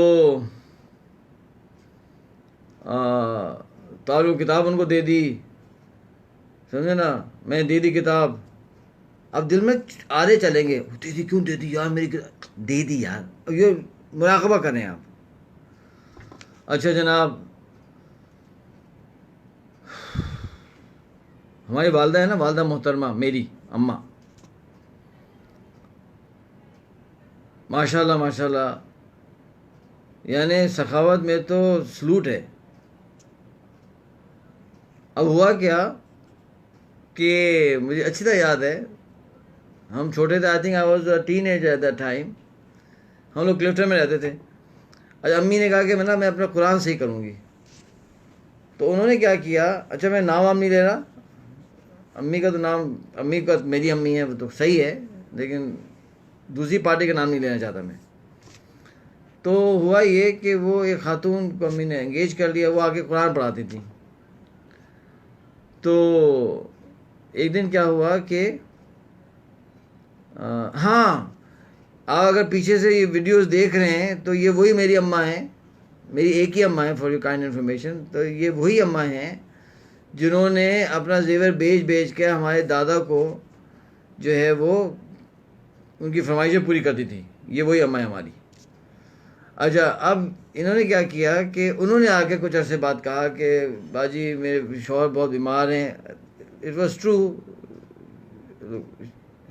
तालु किताब उनको दे दी, समझे ना, मैं दे दी किताब। अब दिल में आरे चलेंगे, दे दी क्यों दे दी यार, मेरी दे दी यार, ये मुराकबा करें आप। अच्छा जनाब, हमारी वालदा है ना, वालदा मोहतरमा, मेरी अम्मा, माशाल्लाह माशाल्लाह, यानी सखावत में तो सलूट है। अब हुआ क्या कि मुझे अच्छी तरह याद है, हम छोटे थे, I think I was a teen age at that time, हम लोग क्लिफ्टन में रहते थे। अच्छा, अम्मी ने कहा कि मैं अपना कुरान सही करूँगी। तो उन्होंने क्या किया, अच्छा मैं नाम वाम नहीं ले रहा, अम्मी का तो नाम, अम्मी का मेरी अम्मी है वो तो सही है, लेकिन दूसरी पार्टी का नाम नहीं लेना चाहता मैं। तो हुआ ये कि वो एक खातून को अम्मी ने एंगेज कर लिया, वो आके कुरान पढ़ाती थी। तो एक दिन क्या हुआ कि हाँ, आप अगर पीछे से ये वीडियोस देख रहे हैं तो ये वही मेरी अम्मा हैं, मेरी एक ही अम्मा है, फॉर यू काइंड इन्फॉर्मेशन। तो ये वही अम्मा हैं जिन्होंने अपना जेवर बेच के हमारे दादा को जो है वो उनकी फरमाइशें पूरी करती थी, ये वही अम्मा है हमारी। अच्छा, अब इन्होंने क्या किया कि उन्होंने आके कुछ अरसे बाद कहा कि बाजी मेरे शौहर बहुत बीमार हैं। It was true,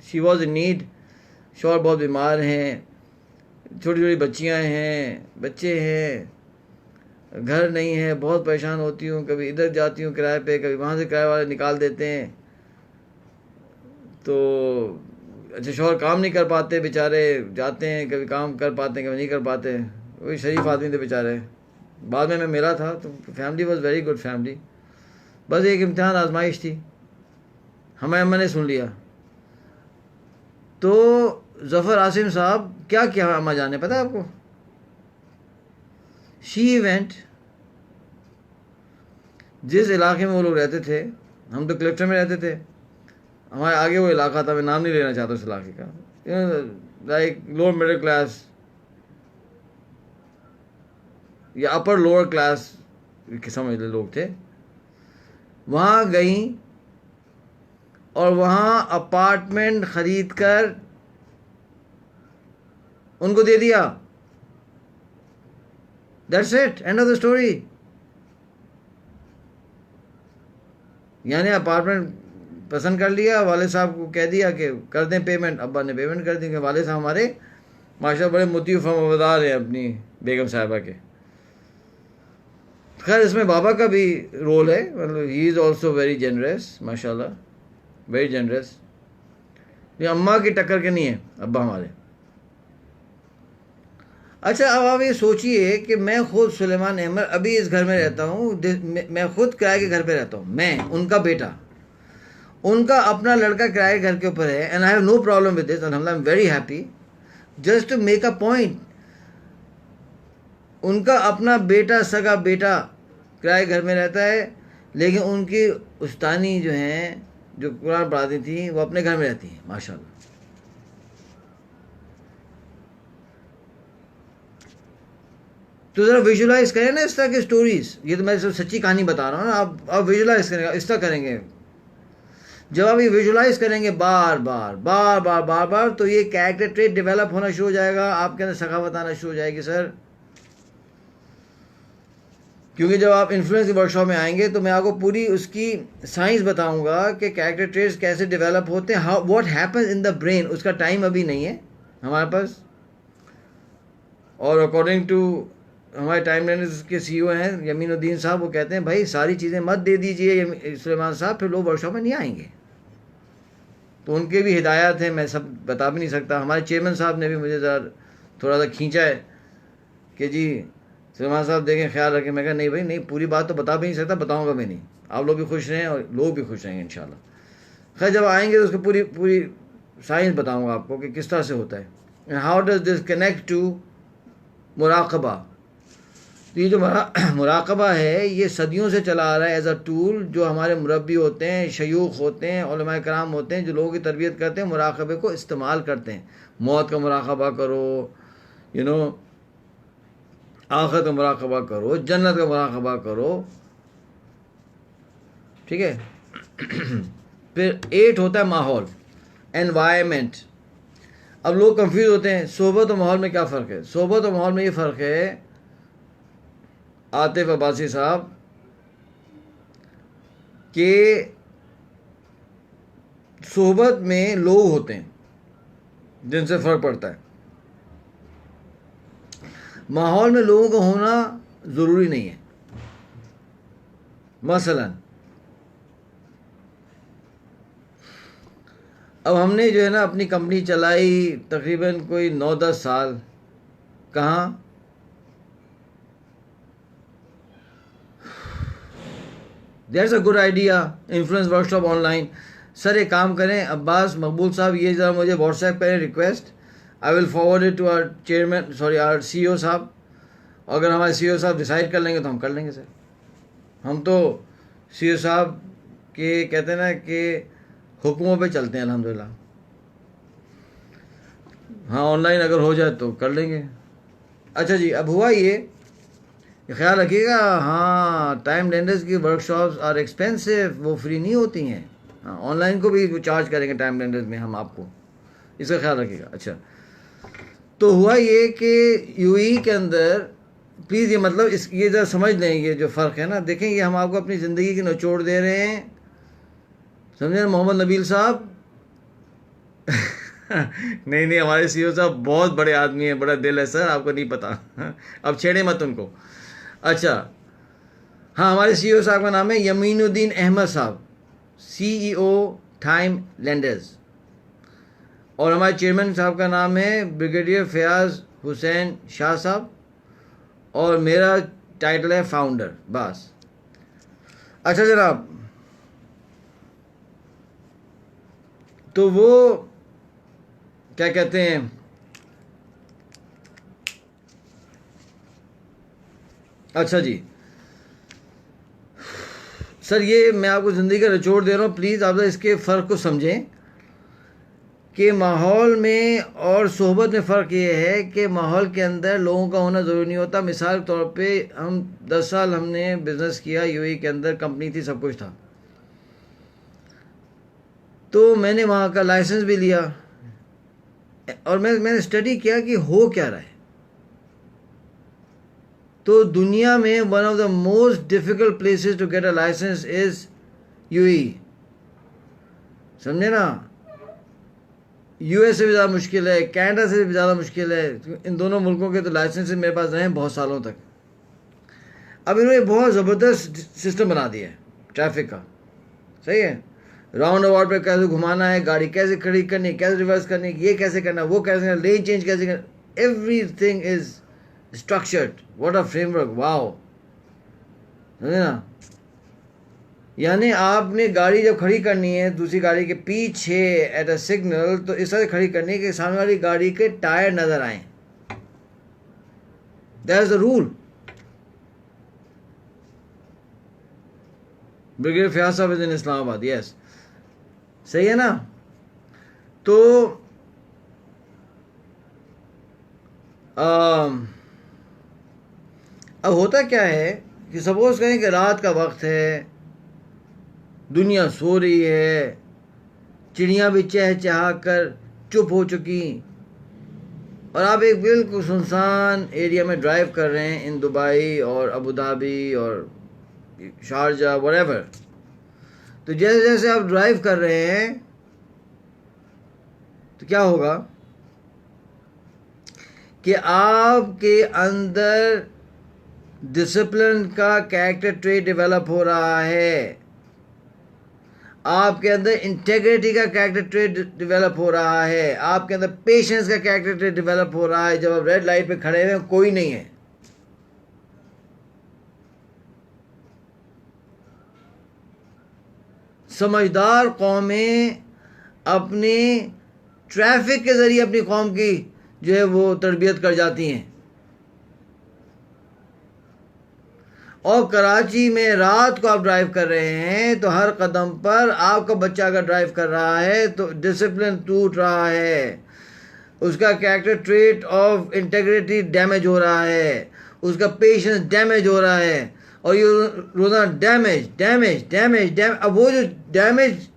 she was in need, शौहर बहुत बीमार हैं, छोटी छोटी बच्चियां हैं, बच्चे हैं, घर नहीं है, बहुत परेशान होती हूँ, कभी इधर जाती हूँ किराए पे, कभी वहाँ से किराए वाले निकाल देते हैं। तो अच्छा, शौहर काम नहीं कर पाते बेचारे, जाते हैं, कभी काम कर पाते हैं, कभी नहीं कर पाते, वही शरीफ आदमी थे बेचारे। बाद में मैं मिला था तो family was very good family, बस एक इम्तिहान आजमाइश थी, हमारे अम्मा ने सुन लिया। तो ज़फ़र आसिम साहब क्या किया अम्मा जान ने, पता है आपको? शी इवेंट, जिस इलाके में वो लोग रहते थे, हम तो क्लिफ्टन में रहते थे, हमारे आगे वो इलाका था, मैं नाम नहीं लेना चाहता उस इलाके का, लाइक लोअर मिडिल क्लास या अपर लोअर क्लास के समझ ले लोग थे। वहाँ गई और वहाँ अपार्टमेंट ख़रीद कर उनको दे दिया। That's it, end of the story. यानी अपार्टमेंट पसंद कर लिया, वाले साहब को कह दिया कि कर दें पेमेंट, अब्बा ने पेमेंट कर दी। कि वाले साहब हमारे माशा बड़े मुतीव फरमाबरदार हैं अपनी बेगम साहिबा के। खैर इसमें बाबा का भी रोल है, मतलब he is also very generous, माशाल्लाह, वेरी जनरस। ये अम्मा की टक्कर के नहीं है अब्बा हमारे। अच्छा, अब आप ये सोचिए कि मैं खुद सुलेमान अहमद अभी इस घर में रहता हूँ, मैं खुद किराए के घर पे रहता हूँ, मैं उनका बेटा, उनका अपना लड़का किराए के घर के ऊपर है, and I have no problem with this, अल्हम्दुलिल्लाह I am very happy. Just to make a point, उनका अपना बेटा, सगा बेटा किराए घर में रहता है, लेकिन उनकी उस्तानी जो हैं, जो कुरान पढ़ाती थी, वो अपने घर में रहती हैं, माशाल्लाह। तो ज़रा विजुलाइज करें ना इस तरह की स्टोरीज। ये तो मैं सब सच्ची कहानी बता रहा हूँ ना, आप विजुलाइज करेंगे, इस तरह करेंगे। जब आप ये विजुलाइज करेंगे बार बार बार बार बार बार, तो ये कैरेक्टर ट्रेट डेवलप होना शुरू हो जाएगा, आपके अंदर सखावत आना शुरू हो जाएगी सर। क्योंकि जब आप इन्फ्लुएंस की वर्कशॉप में आएंगे तो मैं आपको पूरी उसकी साइंस बताऊंगा कि कैरेक्टर ट्रेट्स कैसे डेवलप होते हैं, how what happens in the brain. उसका टाइम अभी नहीं है हमारे पास, और अकॉर्डिंग टू हमारे टाइम लाइनर्स के सीईओ हैं यमीनुद्दीन साहब, वो कहते हैं भाई सारी चीज़ें मत दे दीजिए सुलेमान साहब, फिर लोग वर्कशॉप में नहीं आएंगे। तो उनके भी हिदायत हैं, मैं सब बता भी नहीं सकता। हमारे चेयरमैन साहब ने भी मुझे ज़रा थोड़ा सा खींचा है कि जी सुलेमान साहब देखें, ख्याल रखें। मैं कहा नहीं भाई नहीं, पूरी बात तो बता भी नहीं सकता, बताऊँगा भी नहीं। आप लोग भी खुश रहें और लोग भी खुश रहेंगे इंशाल्लाह। खैर जब आएंगे तो उसको पूरी पूरी साइंस बताऊँगा आपको कि किस तरह से होता है, how does this connect to मुराकबा। तो ये जो मुराकबा है, ये सदियों से चला आ रहा है एज अ टूल। जो हमारे मुरब्बी होते हैं, शयूख होते हैं, उलमाए कराम होते हैं, जो लोगों की तरबियत करते हैं, मुराकबे को इस्तेमाल करते हैं। मौत का मुराकबा करो, यू नो, आखिरत का मुराकबा करो, जन्नत का मुराकबा करो, ठीक है। फिर 8 होता है माहौल, एनवायरमेंट। अब लोग कंफ्यूज होते हैं, सोबत और माहौल में क्या फ़र्क है। सोबत और माहौल में ये फ़र्क है आतिफ अब्बासी साहब कि सोहबत में लोग होते हैं जिनसे फ़र्क पड़ता है, माहौल में लोगों का होना ज़रूरी नहीं है। मसलन अब हमने जो है ना अपनी कंपनी चलाई तकरीबन कोई 9-10 साल। कहाँ? That's a good idea, influence workshop online. Sir एक काम करें अब्बास मकबूल साहब, ये ज़रा मुझे व्हाट्सएप करें request, I will forward it to our chairman, sorry our CEO साहब। अगर हमारे सीईओ साहब डिसाइड कर लेंगे तो हम कर लेंगे सर। हम तो सीईओ साहब के कहते हैं ना कि हुक्मों पे चलते हैं अल्हम्दुलिल्लाह। हाँ ऑनलाइन अगर हो जाए तो कर लेंगे। अच्छा जी, अब हुआ ये ख्याल रखिएगा, हाँ टाइम लेंडर्स की वर्कशॉप्स आर एक्सपेंसिव, वो फ्री नहीं होती हैं। हाँ ऑनलाइन को भी चार्ज करेंगे टाइम लेंडर्स में हम आपको, इसका ख्याल रखिएगा। अच्छा, तो हुआ ये कि यूएई के अंदर, प्लीज़ ये मतलब ये ज़रा समझ लें, ये जो फ़र्क है ना, देखें ये हम आपको अपनी ज़िंदगी की निचोड़ दे रहे हैं, समझे ना मोहम्मद नबील साहब। नहीं नहीं, हमारे सीईओ साहब बहुत बड़े आदमी हैं, बड़ा दिल है सर, आपको नहीं पता। अब छेड़े मत उनको। अच्छा हाँ, हमारे सीईओ साहब का नाम है यमीनुद्दीन अहमद साहब, सीईओ टाइम लेंडर्स। और हमारे चेयरमैन साहब का नाम है ब्रिगेडियर फयाज हुसैन शाह साहब, और मेरा टाइटल है फाउंडर, बस। अच्छा जनाब, तो वो क्या कहते हैं, अच्छा जी सर, ये मैं आपको ज़िंदगी का निचोड़ दे रहा हूँ, प्लीज़ आप इसके फ़र्क को समझें कि माहौल में और सोहबत में फ़र्क ये है कि माहौल के अंदर लोगों का होना ज़रूरी नहीं होता। मिसाल के तौर पे हम 10 साल हमने बिज़नेस किया यूएई के अंदर, कंपनी थी, सब कुछ था, तो मैंने वहाँ का लाइसेंस भी लिया और मैंने स्टडी किया कि हो क्या रहा है। तो दुनिया में one of the most difficult places to get a license is UAE, समझे ना। यूएस से भी ज़्यादा मुश्किल है, कनाडा से भी ज़्यादा मुश्किल है। इन दोनों मुल्कों के तो लाइसेंस मेरे पास रहे हैं बहुत सालों तक। अब इन्होंने बहुत ज़बरदस्त सिस्टम बना दिया है ट्रैफिक का, सही है। राउंड अबाउट पे कैसे घुमाना है, गाड़ी कैसे खड़ी करनी है, कैसे रिवर्स करनी है, ये कैसे करना है, वो कैसे करना, लेन चेंज कैसे करना, everything is structured. What a framework, wow, समझे ना। यानी आपने गाड़ी जब खड़ी करनी है दूसरी गाड़ी के पीछे एट अ सिग्नल, तो इस तरह खड़ी करनी है कि सामने वाली गाड़ी के टायर नजर आए। That is the rule. Brigadier Fayaz साहब इज इन इस्लामाबाद, यस, सही है ना। तो अब होता क्या है कि सपोज करें कि रात का वक्त है, दुनिया सो रही है, चिड़ियाँ भी चहचहा कर चुप हो चुकी, और आप एक बिल्कुल सुनसान एरिया में ड्राइव कर रहे हैं इन दुबई और अबू धाबी और शारजा व्हाटएवर। तो जैसे जैसे आप ड्राइव कर रहे हैं तो क्या होगा कि आपके अंदर डिसिप्लिन का कैरेक्टर ट्रेट डेवलप हो रहा है, आपके अंदर इंटेग्रिटी का कैरेक्टर ट्रेट डेवलप हो रहा है, आपके अंदर पेशेंस का कैरेक्टर ट्रेट डेवलप हो रहा है। जब आप रेड लाइट पे खड़े हुए हैं, कोई नहीं है, समझदार कौमें अपनी ट्रैफिक के ज़रिए अपनी कौम की जो है वो तरबियत कर जाती हैं। और कराची में रात को आप ड्राइव कर रहे हैं तो हर कदम पर आपका बच्चा अगर ड्राइव कर रहा है तो डिसिप्लिन टूट रहा है, उसका character trait of integrity damage हो रहा है, उसका पेशेंस डैमेज हो रहा है, और ये रोज़ाना डैमेज डैमेज डैमेज डैमेज। अब वो जो डैमेज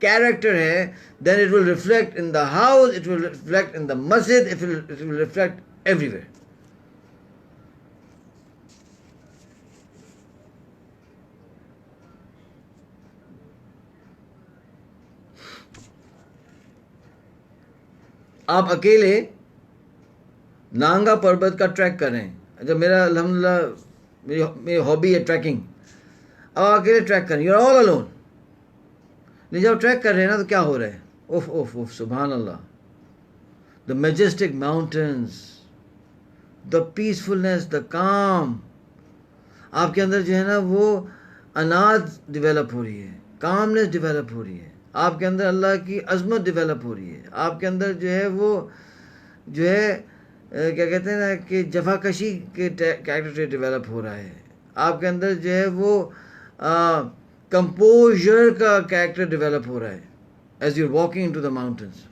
कैरेक्टर है, then it will reflect in the house, it will reflect in the मस्जिद, इट विल रिफ्लेक्ट एवरीवेयर। आप अकेले नांगा पर्वत का ट्रैक करें, जब मेरा अल्हम्दुलिल्लाह मेरी हॉबी है ट्रैकिंग, अब अकेले ट्रैक करें, यू आर ऑल अलोन। लेकिन जब ट्रैक कर रहे हैं ना तो क्या हो रहा है, उफ उफ उफ, सुभान अल्लाह, the majestic mountains, the peacefulness, the calm, आपके अंदर जो है ना वो अनाज डेवलप हो रही है, कामनेस डेवलप हो रही है, आपके अंदर अल्लाह की अजमत डेवलप हो रही है, आपके अंदर जो है वो जो है क्या कहते हैं ना कि जफाकशी के कैरेक्टर ट्रेट डेवलप हो रहा है, आपके अंदर जो है वो कंपोजर का कैरेक्टर डेवलप हो रहा है as you walking in to the mountains.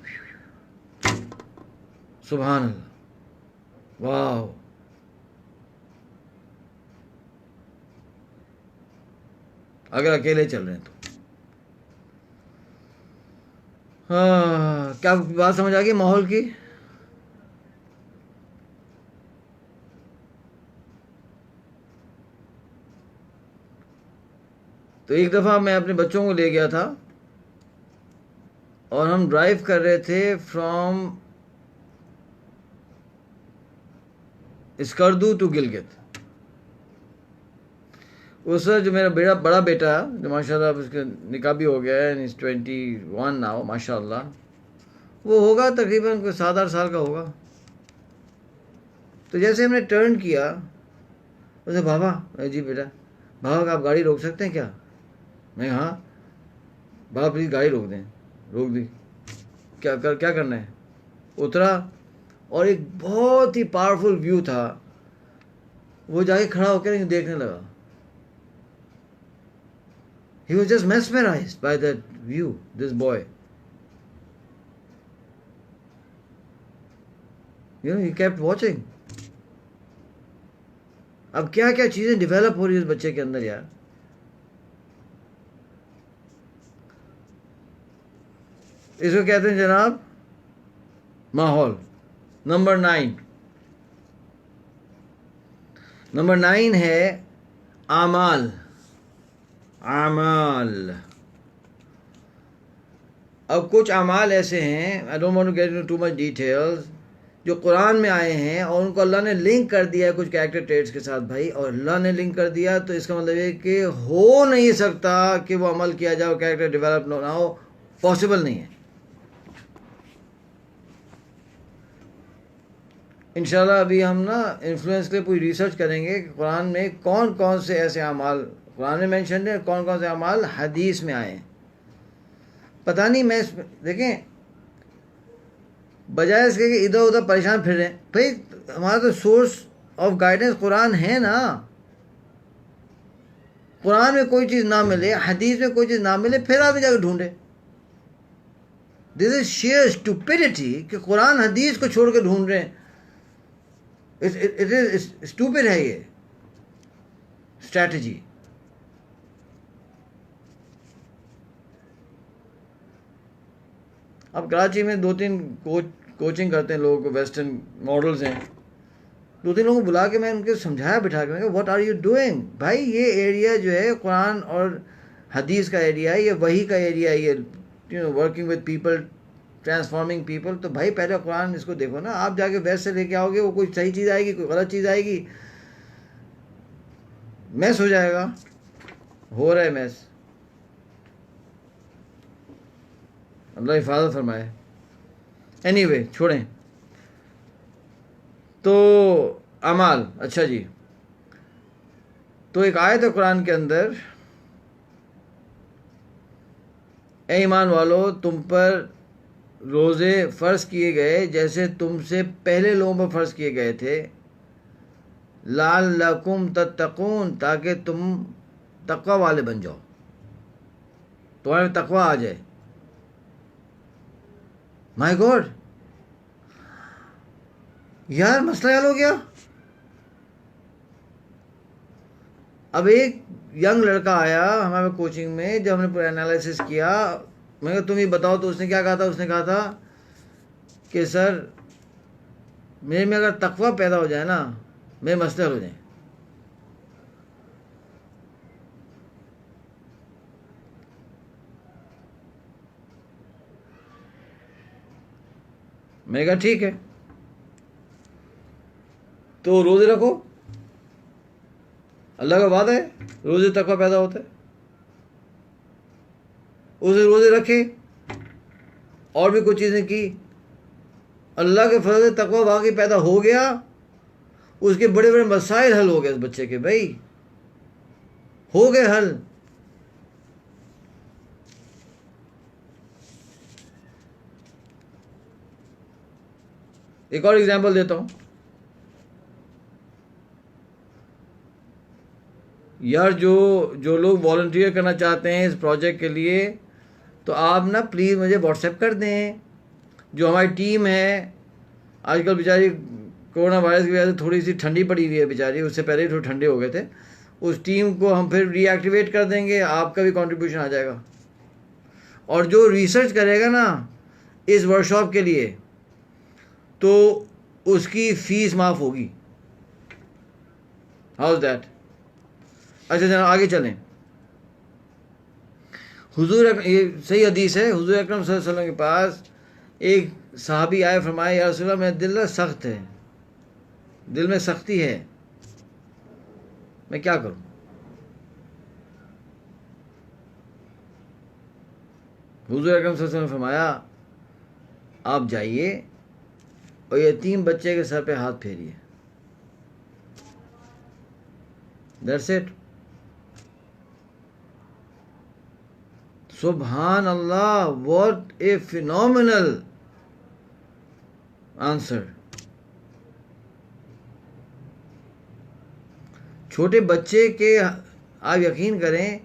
सुभान अल्लाह, वाह। अगर अकेले चल रहे हैं तो हाँ, क्या बात समझ आ गई माहौल की। तो एक दफ़ा मैं अपने बच्चों को ले गया था और हम ड्राइव कर रहे थे फ्रॉम स्कर्दू टू गिलगित। उस वक्त जो मेरा बड़ा बेटा जो माशाल्लाह उसका निकाह भी हो गया है, 21 नाउ माशाल्लाह, वो होगा तकरीबन कोई 7-8 साल का होगा। तो जैसे हमने टर्न किया, उसे बाबा, जी बेटा, बाबा आप गाड़ी रोक सकते हैं क्या? मैं हाँ बाबा प्लीज़ गाड़ी रोक दें। रोक दी। क्या करना है? उतरा और एक बहुत ही पावरफुल व्यू था, वो जाके खड़ा होकर देखने लगा। He was just mesmerized by that view, this boy. You know, he kept watching. अब क्या क्या चीज़ें डेवलप हो रही है उस बच्चे के अंदर यार। इसको कहते हैं जनाब माहौल। नंबर 9 है आमाल। आमाल अब कुछ अमाल ऐसे हैं, I don't want to get into too much details, जो कुरान में आए हैं और उनको अल्लाह ने लिंक कर दिया है कुछ कैरेक्टर ट्रेट्स के साथ भाई, और अल्लाह ने लिंक कर दिया तो इसका मतलब ये कि हो नहीं सकता कि वो अमल किया जाए, कैरेक्टर डेवलप ना हो, पॉसिबल नहीं है। इंशाल्लाह अभी हम ना इन्फ्लुएंस के लिए पूरी रिसर्च करेंगे कि कुरान में कौन कौन से ऐसे अमाल कुरान में मेंशन है, कौन कौन से अमाल हदीस में आए हैं। पता नहीं, मैं देखें बजाय इसके कि इधर उधर परेशान फिर रहे हैं, भाई हमारा तो सोर्स ऑफ गाइडेंस कुरान है ना। कुरान में कोई चीज़ ना मिले, हदीस में कोई चीज़ ना मिले, फिर आप जाकर ढूंढे। दिस इज शेयर स्टूपिडिटी कि कुरान हदीस को छोड़ के ढूंढ रहे हैं। इट इज स्टूपिड है ये स्ट्रैटेजी। अब कराची में 2-3 कोचिंग करते हैं लोगों को, वेस्टर्न मॉडल्स हैं, 2-3 लोगों को बुला के मैं उनके समझाया बिठा के, मैं व्हाट आर यू डूइंग भाई, ये एरिया जो है कुरान और हदीस का एरिया है, ये वही का एरिया है, ये you know working with people, transforming people. तो भाई पहले कुरान इसको देखो ना, आप जाके वेस्ट से लेके आओगे, वो कोई सही चीज़ आएगी, कोई गलत चीज़ आएगी, मैस हो जाएगा। हो रहा है मैस, अल्लाह हिफाजत फरमाए। एनीवे छोड़ें। तो अमाल, अच्छा जी, तो एक आयत है कुरान के अंदर, ए ईमान वालो तुम पर रोज़े फ़र्ज़ किए गए जैसे तुमसे पहले लोगों पर फ़र्ज़ किए गए थे, लअल्लकुम तत्तकून, ताकि तुम तक़वा वाले बन जाओ, तुम्हारे तक़वा आ जाए। माय गॉड यार, मसला हल हो गया। अब एक यंग लड़का आया हमारे कोचिंग में, जब हमने पूरा एनालिसिस किया, मैं कहा तुम ही बताओ, तो उसने क्या कहा था, उसने कहा था कि सर मेरे में अगर तकवा पैदा हो जाए ना, मेरे मसले हल हो जाए। मैंने कहा ठीक है, तो रोज़े रखो, अल्लाह का वादा है रोज़े तकवा पैदा होता है। उसे रोज़े रखे और भी कुछ चीज़ें की, अल्लाह के फजल से तकवा वाकई पैदा हो गया, उसके बड़े बड़े मसाइल हल हो गए। इस बच्चे के भाई हो गए हल। एक और एग्जांपल देता हूँ यार, जो लोग वॉलंटियर करना चाहते हैं इस प्रोजेक्ट के लिए, तो आप ना प्लीज़ मुझे व्हाट्सएप कर दें। जो हमारी टीम है, आजकल बेचारी कोरोना वायरस की वजह से थोड़ी सी ठंडी पड़ी हुई है बेचारी, उससे पहले ही थोड़े ठंडे हो गए थे, उस टीम को हम फिर रीएक्टिवेट कर देंगे, आपका भी कंट्रीब्यूशन आ जाएगा। और जो रिसर्च करेगा ना इस वर्कशॉप के लिए, तो उसकी फ़ीस माफ़ होगी। How is that? अच्छा जनाब आगे चलें। हुजूर, ये सही हदीस है, हुजूर अकरम सल्लल्लाहु अलैहि वसल्लम के पास एक सहाबी आए, फरमाया या रसूल अल्लाह मेरा दिल सख्त है, दिल में सख्ती है, मैं क्या करूं? हुजूर अकरम सल्लल्लाहु अलैहि वसल्लम ने फरमाया आप जाइए और यतीम बच्चे के सर पे हाथ फेरिए, दैट्स इट। सुभान अल्लाह, व्हाट ए फिनोमिनल आंसर। छोटे बच्चे के, आप यकीन करें,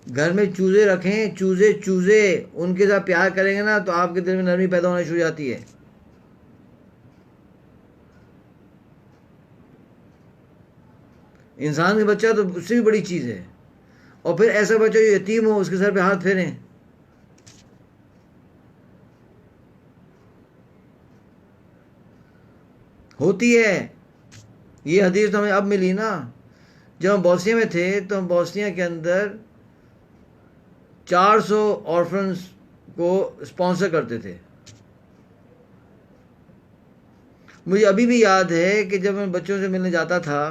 घर में चूज़े रखें, चूज़े उनके साथ प्यार करेंगे ना तो आपके दिल में नरमी पैदा होना शुरू हो जाती है। इंसान का बच्चा तो उससे भी बड़ी चीज़ है, और फिर ऐसा बच्चा जो यतीम हो उसके सर पे हाथ फेरें। होती है ये हदीस तो हमें अब मिली ना। जब हम बोस्निया में थे तो हम बोस्निया के अंदर 400 ऑर्फन्स को स्पॉन्सर करते थे। मुझे अभी भी याद है कि जब मैं बच्चों से मिलने जाता था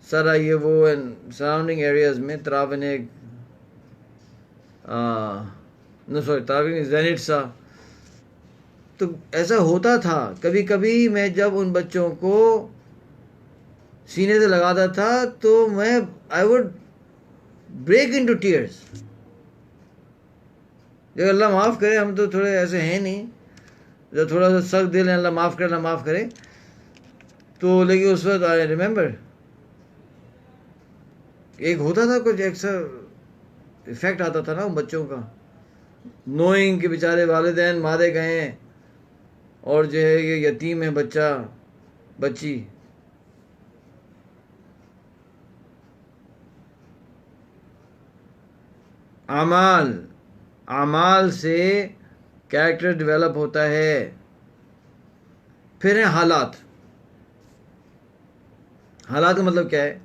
सरायेवो एंड सराउंडिंग एरियाज में, त्रावेनिक, नो सॉरी त्रावेनिक, ज़ेनिट्सा, तो ऐसा होता था कभी कभी मैं जब उन बच्चों को सीने से लगाता था तो मैं I would break into tears. जब अल्लाह माफ़ करे, हम तो थोड़े ऐसे हैं नहीं, जब थोड़ा सा सख्त दिल है, अल्लाह माफ़ करे, अल्लाह माफ़ करे, तो लेकिन उस वक्त आई रिमेंबर एक होता था कुछ ऐसा इफेक्ट आता था ना उन बच्चों का, नोइंग कि बेचारे वालिदैन मारे गए और जो है ये यतीम है बच्चा बच्ची। आमाल से कैरेक्टर डेवलप होता है। फिर है हालात। हालात का मतलब क्या है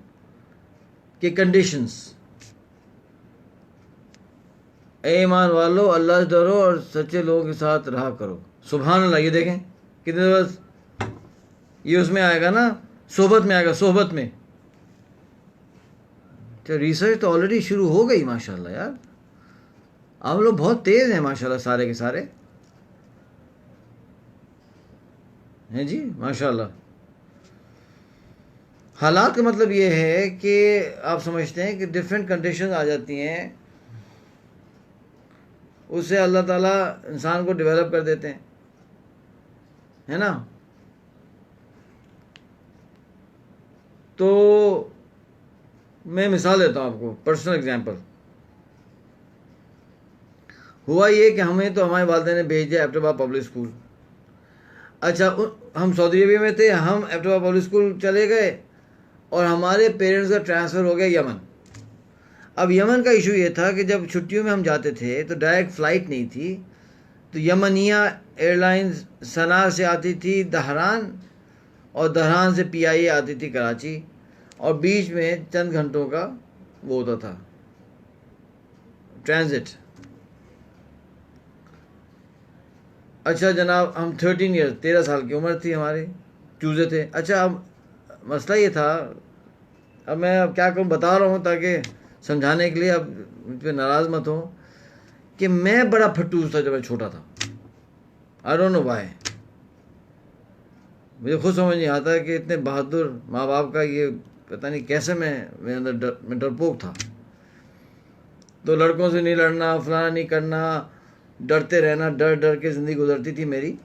कि कंडीशंस। ए ईमान वालो, अल्लाह से डरो और सच्चे लोगों के साथ रहा करो। सुभान अल्लाह। ये देखें कितने बस ये उसमें आएगा ना, सोहबत में आएगा, सोहबत में। तो रिसर्च तो ऑलरेडी शुरू हो गई माशाल्लाह यार, आप लोग बहुत तेज हैं माशाल्लाह, सारे के सारे हैं जी माशाल्लाह। हालात का मतलब ये है कि आप समझते हैं कि डिफरेंट कंडीशन आ जाती हैं, उससे अल्लाह ताला इंसान को डेवलप कर देते हैं, है ना। तो मैं मिसाल देता हूँ आपको, पर्सनल एग्जांपल। हुआ ये कि हमें तो हमारे वालिदैन ने भेज दिया एबटाबाद पब्लिक स्कूल। अच्छा, हम सऊदी अरबिया में थे, हम एबटाबाद पब्लिक स्कूल चले गए और हमारे पेरेंट्स का ट्रांसफ़र हो गया यमन। अब यमन का इशू ये था कि जब छुट्टियों में हम जाते थे तो डायरेक्ट फ़्लाइट नहीं थी, तो यमनिया एयरलाइंस सना से आती थी दहरान, और दहरान से PIA आती थी कराची, और बीच में चंद घंटों का वो होता था ट्रांजिट। अच्छा जनाब, हम 13 साल की उम्र थी हमारी, चूज़े थे। अच्छा, अब मसला ये था, अब मैं अब क्या कहूँ, बता रहा हूँ ताकि समझाने के लिए, अब मुझ पर नाराज़ मत हो, कि मैं बड़ा फटूस था जब मैं छोटा था। आई डोंट नो व्हाई, मुझे खुद समझ नहीं आता कि इतने बहादुर माँ बाप का ये पता नहीं कैसे मेरे अंदर मैं डरपोक था। तो लड़कों से नहीं लड़ना, फलाना नहीं करना, डरते रहना, डर डर के ज़िंदगी गुजरती थी मेरी।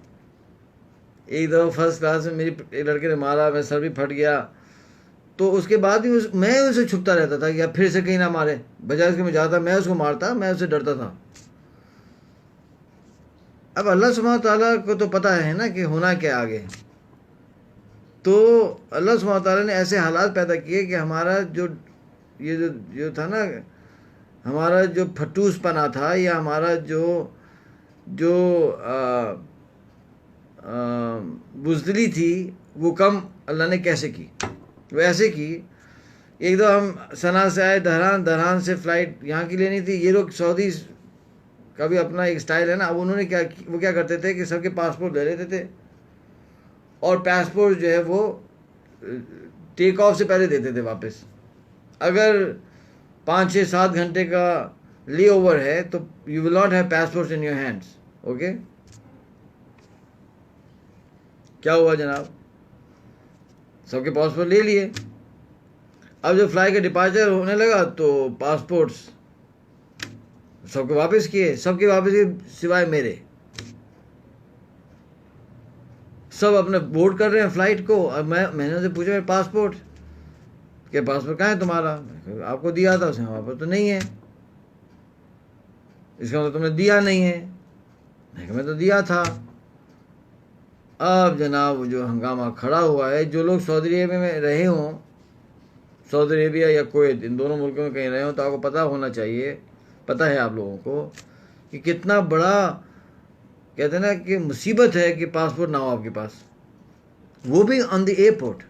एक दफ़ा फर्स्ट क्लास में मेरी एक लड़के ने मारा, मैं सर भी फट गया। तो उसके बाद भी मैं उसे छुपता रहता था कि अब फिर से कहीं ना मारे, बजाय उसके मैं जाता, मैं उसको मारता, मैं उससे डरता था। अब अल्लाह सुब्हान ताला को तो पता है ना कि होना क्या आगे। तो अल्लाह सुब्हान ताला ने ऐसे हालात पैदा किए कि हमारा जो था ना, हमारा जो फटूसपना था, या हमारा जो बुज़दिली थी, वो कम अल्लाह ने कैसे की, वो ऐसे की। एक दो हम सना से आए दहरान से फ़्लाइट यहाँ की लेनी थी। ये लोग सऊदी का भी अपना एक स्टाइल है ना। अब उन्होंने वो क्या करते थे कि सबके पासपोर्ट ले लेते थे, और पासपोर्ट जो है वो टेक ऑफ से पहले देते थे वापस। अगर 5, 6, 7 घंटे का ले ओवर है तो you will not have passport in your hands. Okay, क्या हुआ जनाब, सबके पासपोर्ट ले लिए। अब जब फ्लाइट का डिपार्चर होने लगा तो पासपोर्ट्स सबके वापस किए, सबके वापस किए सिवाय मेरे। सब अपने बोर्ड कर रहे हैं फ़्लाइट को। अब मैंने उनसे पूछा मेरे पासपोर्ट, क्या पासपोर्ट कहाँ है तुम्हारा? आपको दिया था उसने, वहाँ पर तो नहीं है। इसका मतलब तुमने दिया नहीं है। मैं तो दिया था। अब जनाब जो हंगामा खड़ा हुआ है, जो लोग सऊदी अरेबिया में रहे हों, सऊदी अरेबिया या कुवैत, इन दोनों मुल्कों में कहीं रहे हों, तो आपको पता होना चाहिए, पता है आप लोगों को कि कितना बड़ा कहते हैं ना कि मुसीबत है कि पासपोर्ट ना हो आपके पास, वो भी ऑन द एयरपोर्ट।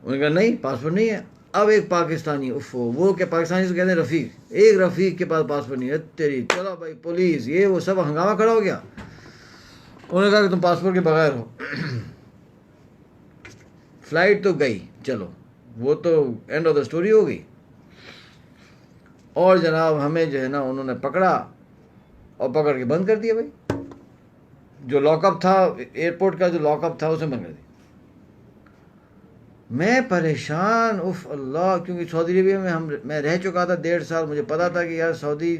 उन्होंने कहा नहीं पासपोर्ट नहीं है। अब एक पाकिस्तानी, उफ, वो क्या पाकिस्तानी से कहते हैं रफ़ीक, एक रफ़ीक के पास पासपोर्ट नहीं है, तेरी चलो भाई पुलिस ये वो सब हंगामा खड़ा हो गया। उन्होंने कहा कि तुम पासपोर्ट के बगैर हो। फ़्लाइट तो गई, चलो वो तो एंड ऑफ द स्टोरी हो गई। और जनाब हमें जो है ना उन्होंने पकड़ा और पकड़ के बंद कर दिया भाई, जो लॉकअप था एयरपोर्ट का, जो लॉकअप था उसमें बंद कर दिया। मैं परेशान, उफ अल्लाह, क्योंकि सऊदी अरेबिया में मैं रह चुका था 1.5 साल, मुझे पता था कि यार सऊदी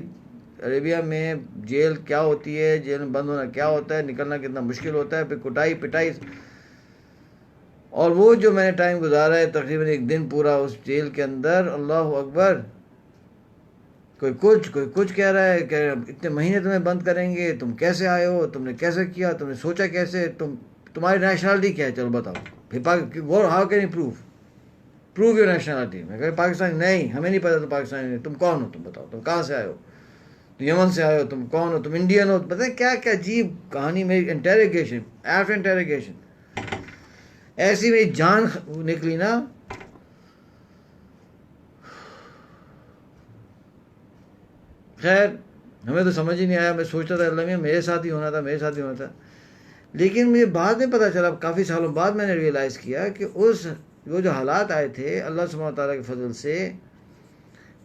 अरेबिया में जेल क्या होती है, जेल में बंद होना क्या होता है, निकलना कितना मुश्किल होता है, फिर कुटाई पिटाई। और वो जो मैंने टाइम गुजारा है तकरीबन 1 दिन पूरा उस जेल के अंदर, अल्लाह अकबर, कोई कुछ कह रहा है, कह रहा इतने महीने तुम्हें बंद करेंगे, तुम कैसे आए हो, तुमने कैसे किया, तुमने सोचा कैसे, तुम्हारी नेशनलिटी क्या है, चलो बताओ। फिर how can you prove your nationality. मैं कह पाकिस्तानी, नहीं हमें नहीं पता तुम पाकिस्तानी नहीं, तुम कौन हो, तुम बताओ, तुम कहाँ से आए हो, तुम यमन से आए हो, तुम कौन हो, तुम इंडियन हो, पता है क्या क्या अजीब कहानी मेरी, इंटेरोगेशन आफ्टर इंटेरोगेशन, ऐसी मेरी जान निकली ना। खैर हमें तो समझ ही नहीं आया, मैं सोचता था अल्लाह मियां मेरे साथ ही होना था, मेरे साथ ही होना था। लेकिन मुझे बाद में पता चला, काफ़ी सालों बाद मैंने रियलाइज़ किया कि वो जो हालात आए थे, अल्लाह सुब्हानहू व तआला के फजल से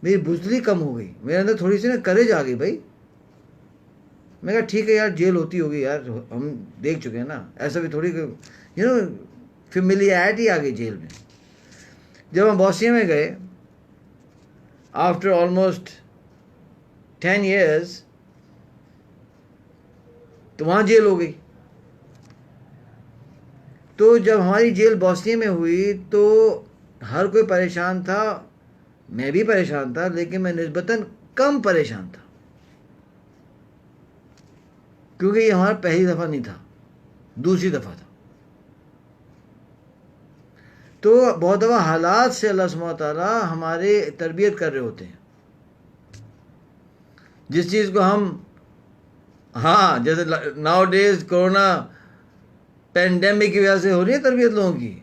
मेरी बुज़दिली कम हो गई, मेरे अंदर थोड़ी सी ना करेज आ गई भाई। मैं कहा ठीक है यार, जेल होती होगी यार, हम देख चुके हैं ना, ऐसा भी थोड़ी, फेमिलियरिटी आ गई जेल में। जब हम बॉस्निया में गए आफ्टर ऑलमोस्ट 10 years, तो वहाँ जेल हो गई। तो जब हमारी जेल बॉस्निया में हुई तो हर कोई परेशान था, मैं भी परेशान था, लेकिन मैं निस्बतन कम परेशान था, क्योंकि ये हमारा पहली दफ़ा नहीं था, दूसरी दफ़ा था। तो बहुत दफ़ा हालात से अल्लाह सुब्हानहू व तआला हमारे तरबियत कर रहे होते हैं, जिस चीज़ को हम, हाँ जैसे नाउ डेज कोरोना पेंडेमिक की वजह से हो रही है तरबियत लोगों की,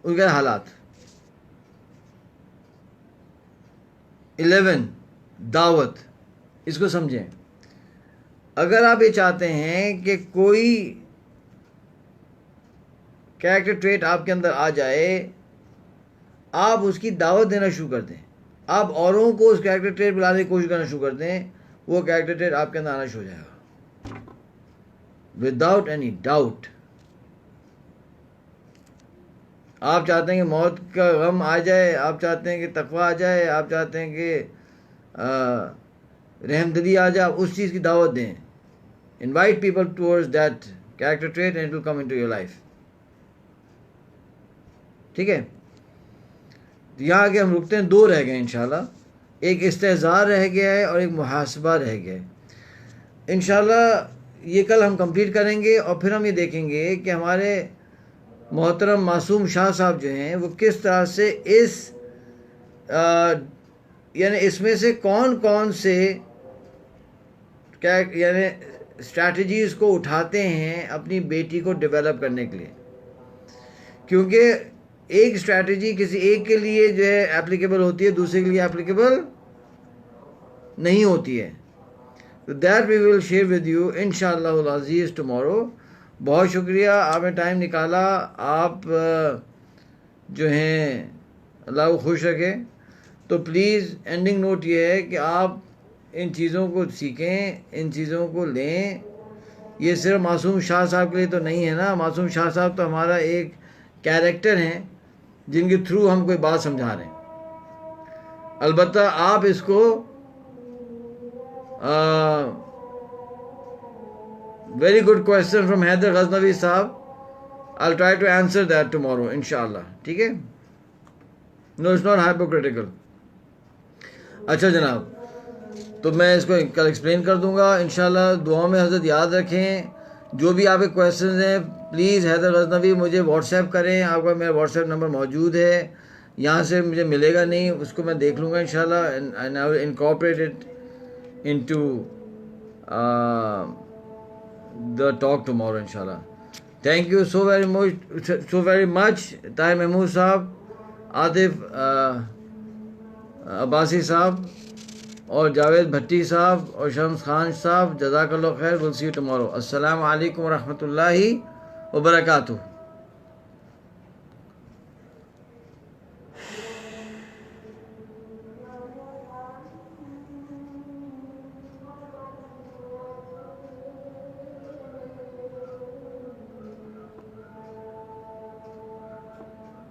उनके हालात। 11 दावत, इसको समझें। अगर आप ये चाहते हैं कि कोई कैरेक्टर ट्रेट आपके अंदर आ जाए, आप उसकी दावत देना शुरू कर दें, आप औरों को उस कैरेक्टर ट्रेट बुलाने की कोशिश करना शुरू कर दें, वो कैरेक्टर ट्रेट आपके अंदर आना शुरू हो जाएगा, विदाउट एनी डाउट। आप चाहते हैं कि मौत का गम आ जाए, आप चाहते हैं कि तकवा आ जाए, आप चाहते हैं कि रहमदिली आ जाए, उस चीज़ की दावत दें। Invite people towards that character trait and it will come into your life. ठीक है, तो यहाँ आगे हम रुकते हैं, 2 रह गए इंशाल्लाह, एक इस्तेज़ार रह गया है और एक मुहासबा रह गया है। इंशाल्लाह ये कल हम कंप्लीट करेंगे और फिर हम ये देखेंगे कि हमारे मोहतरम मासूम शाह साहब जो हैं वो किस तरह से यानी इसमें से कौन कौन से क्या यानी स्ट्रैटेजीज़ को उठाते हैं अपनी बेटी को डेवलप करने के लिए, क्योंकि एक स्ट्रैटेजी किसी एक के लिए जो है एप्लीकेबल होती है, दूसरे के लिए एप्लीकेबल नहीं होती है। तो that we will share with you इंशाअल्लाह अज़ीज़ टुमारो। बहुत शुक्रिया, आपने टाइम निकाला, आप जो हैं अल्लाह को खुश रखे। तो प्लीज़ एंडिंग नोट ये है कि आप इन चीज़ों को सीखें, इन चीज़ों को लें। ये सिर्फ मासूम शाह साहब के लिए तो नहीं है ना, मासूम शाह साहब तो hमारा एक कैरेक्टर हैं जिनके थ्रू हम कोई बात समझा रहे हैं। अलबत्ता आप इसको very good question from Haider Ghaznavi साहब, I'll try to answer that tomorrow इंशाअल्लाह। ठीक है, नो इट्स नॉट हाइपोक्रिटिकल। अच्छा जनाब, तो मैं इसको कल एक्सप्लेन कर दूंगा इंशाअल्लाह। दुआ में हज़रत याद रखें। जो भी आपके क्वेश्चन हैं प्लीज़ हैदर गजनवी मुझे व्हाट्सएप करें, आपका मेरा व्हाट्सएप नंबर मौजूद है, यहाँ से मुझे मिलेगा नहीं, उसको मैं देख लूँगा इंशाअल्लाह, and I will incorporate it into the talk tomorrow इंशाअल्लाह। Thank you so very much Tahir Mahmood sahab, Atif Abbasi साहब और जावेद भट्टी साहब और शम्स खान साहब, जज़ाकल्लाह खैर। Will see you tomorrow. अस्सलाम वालेकुम व रहमतुल्लाहि व बरकातुहू।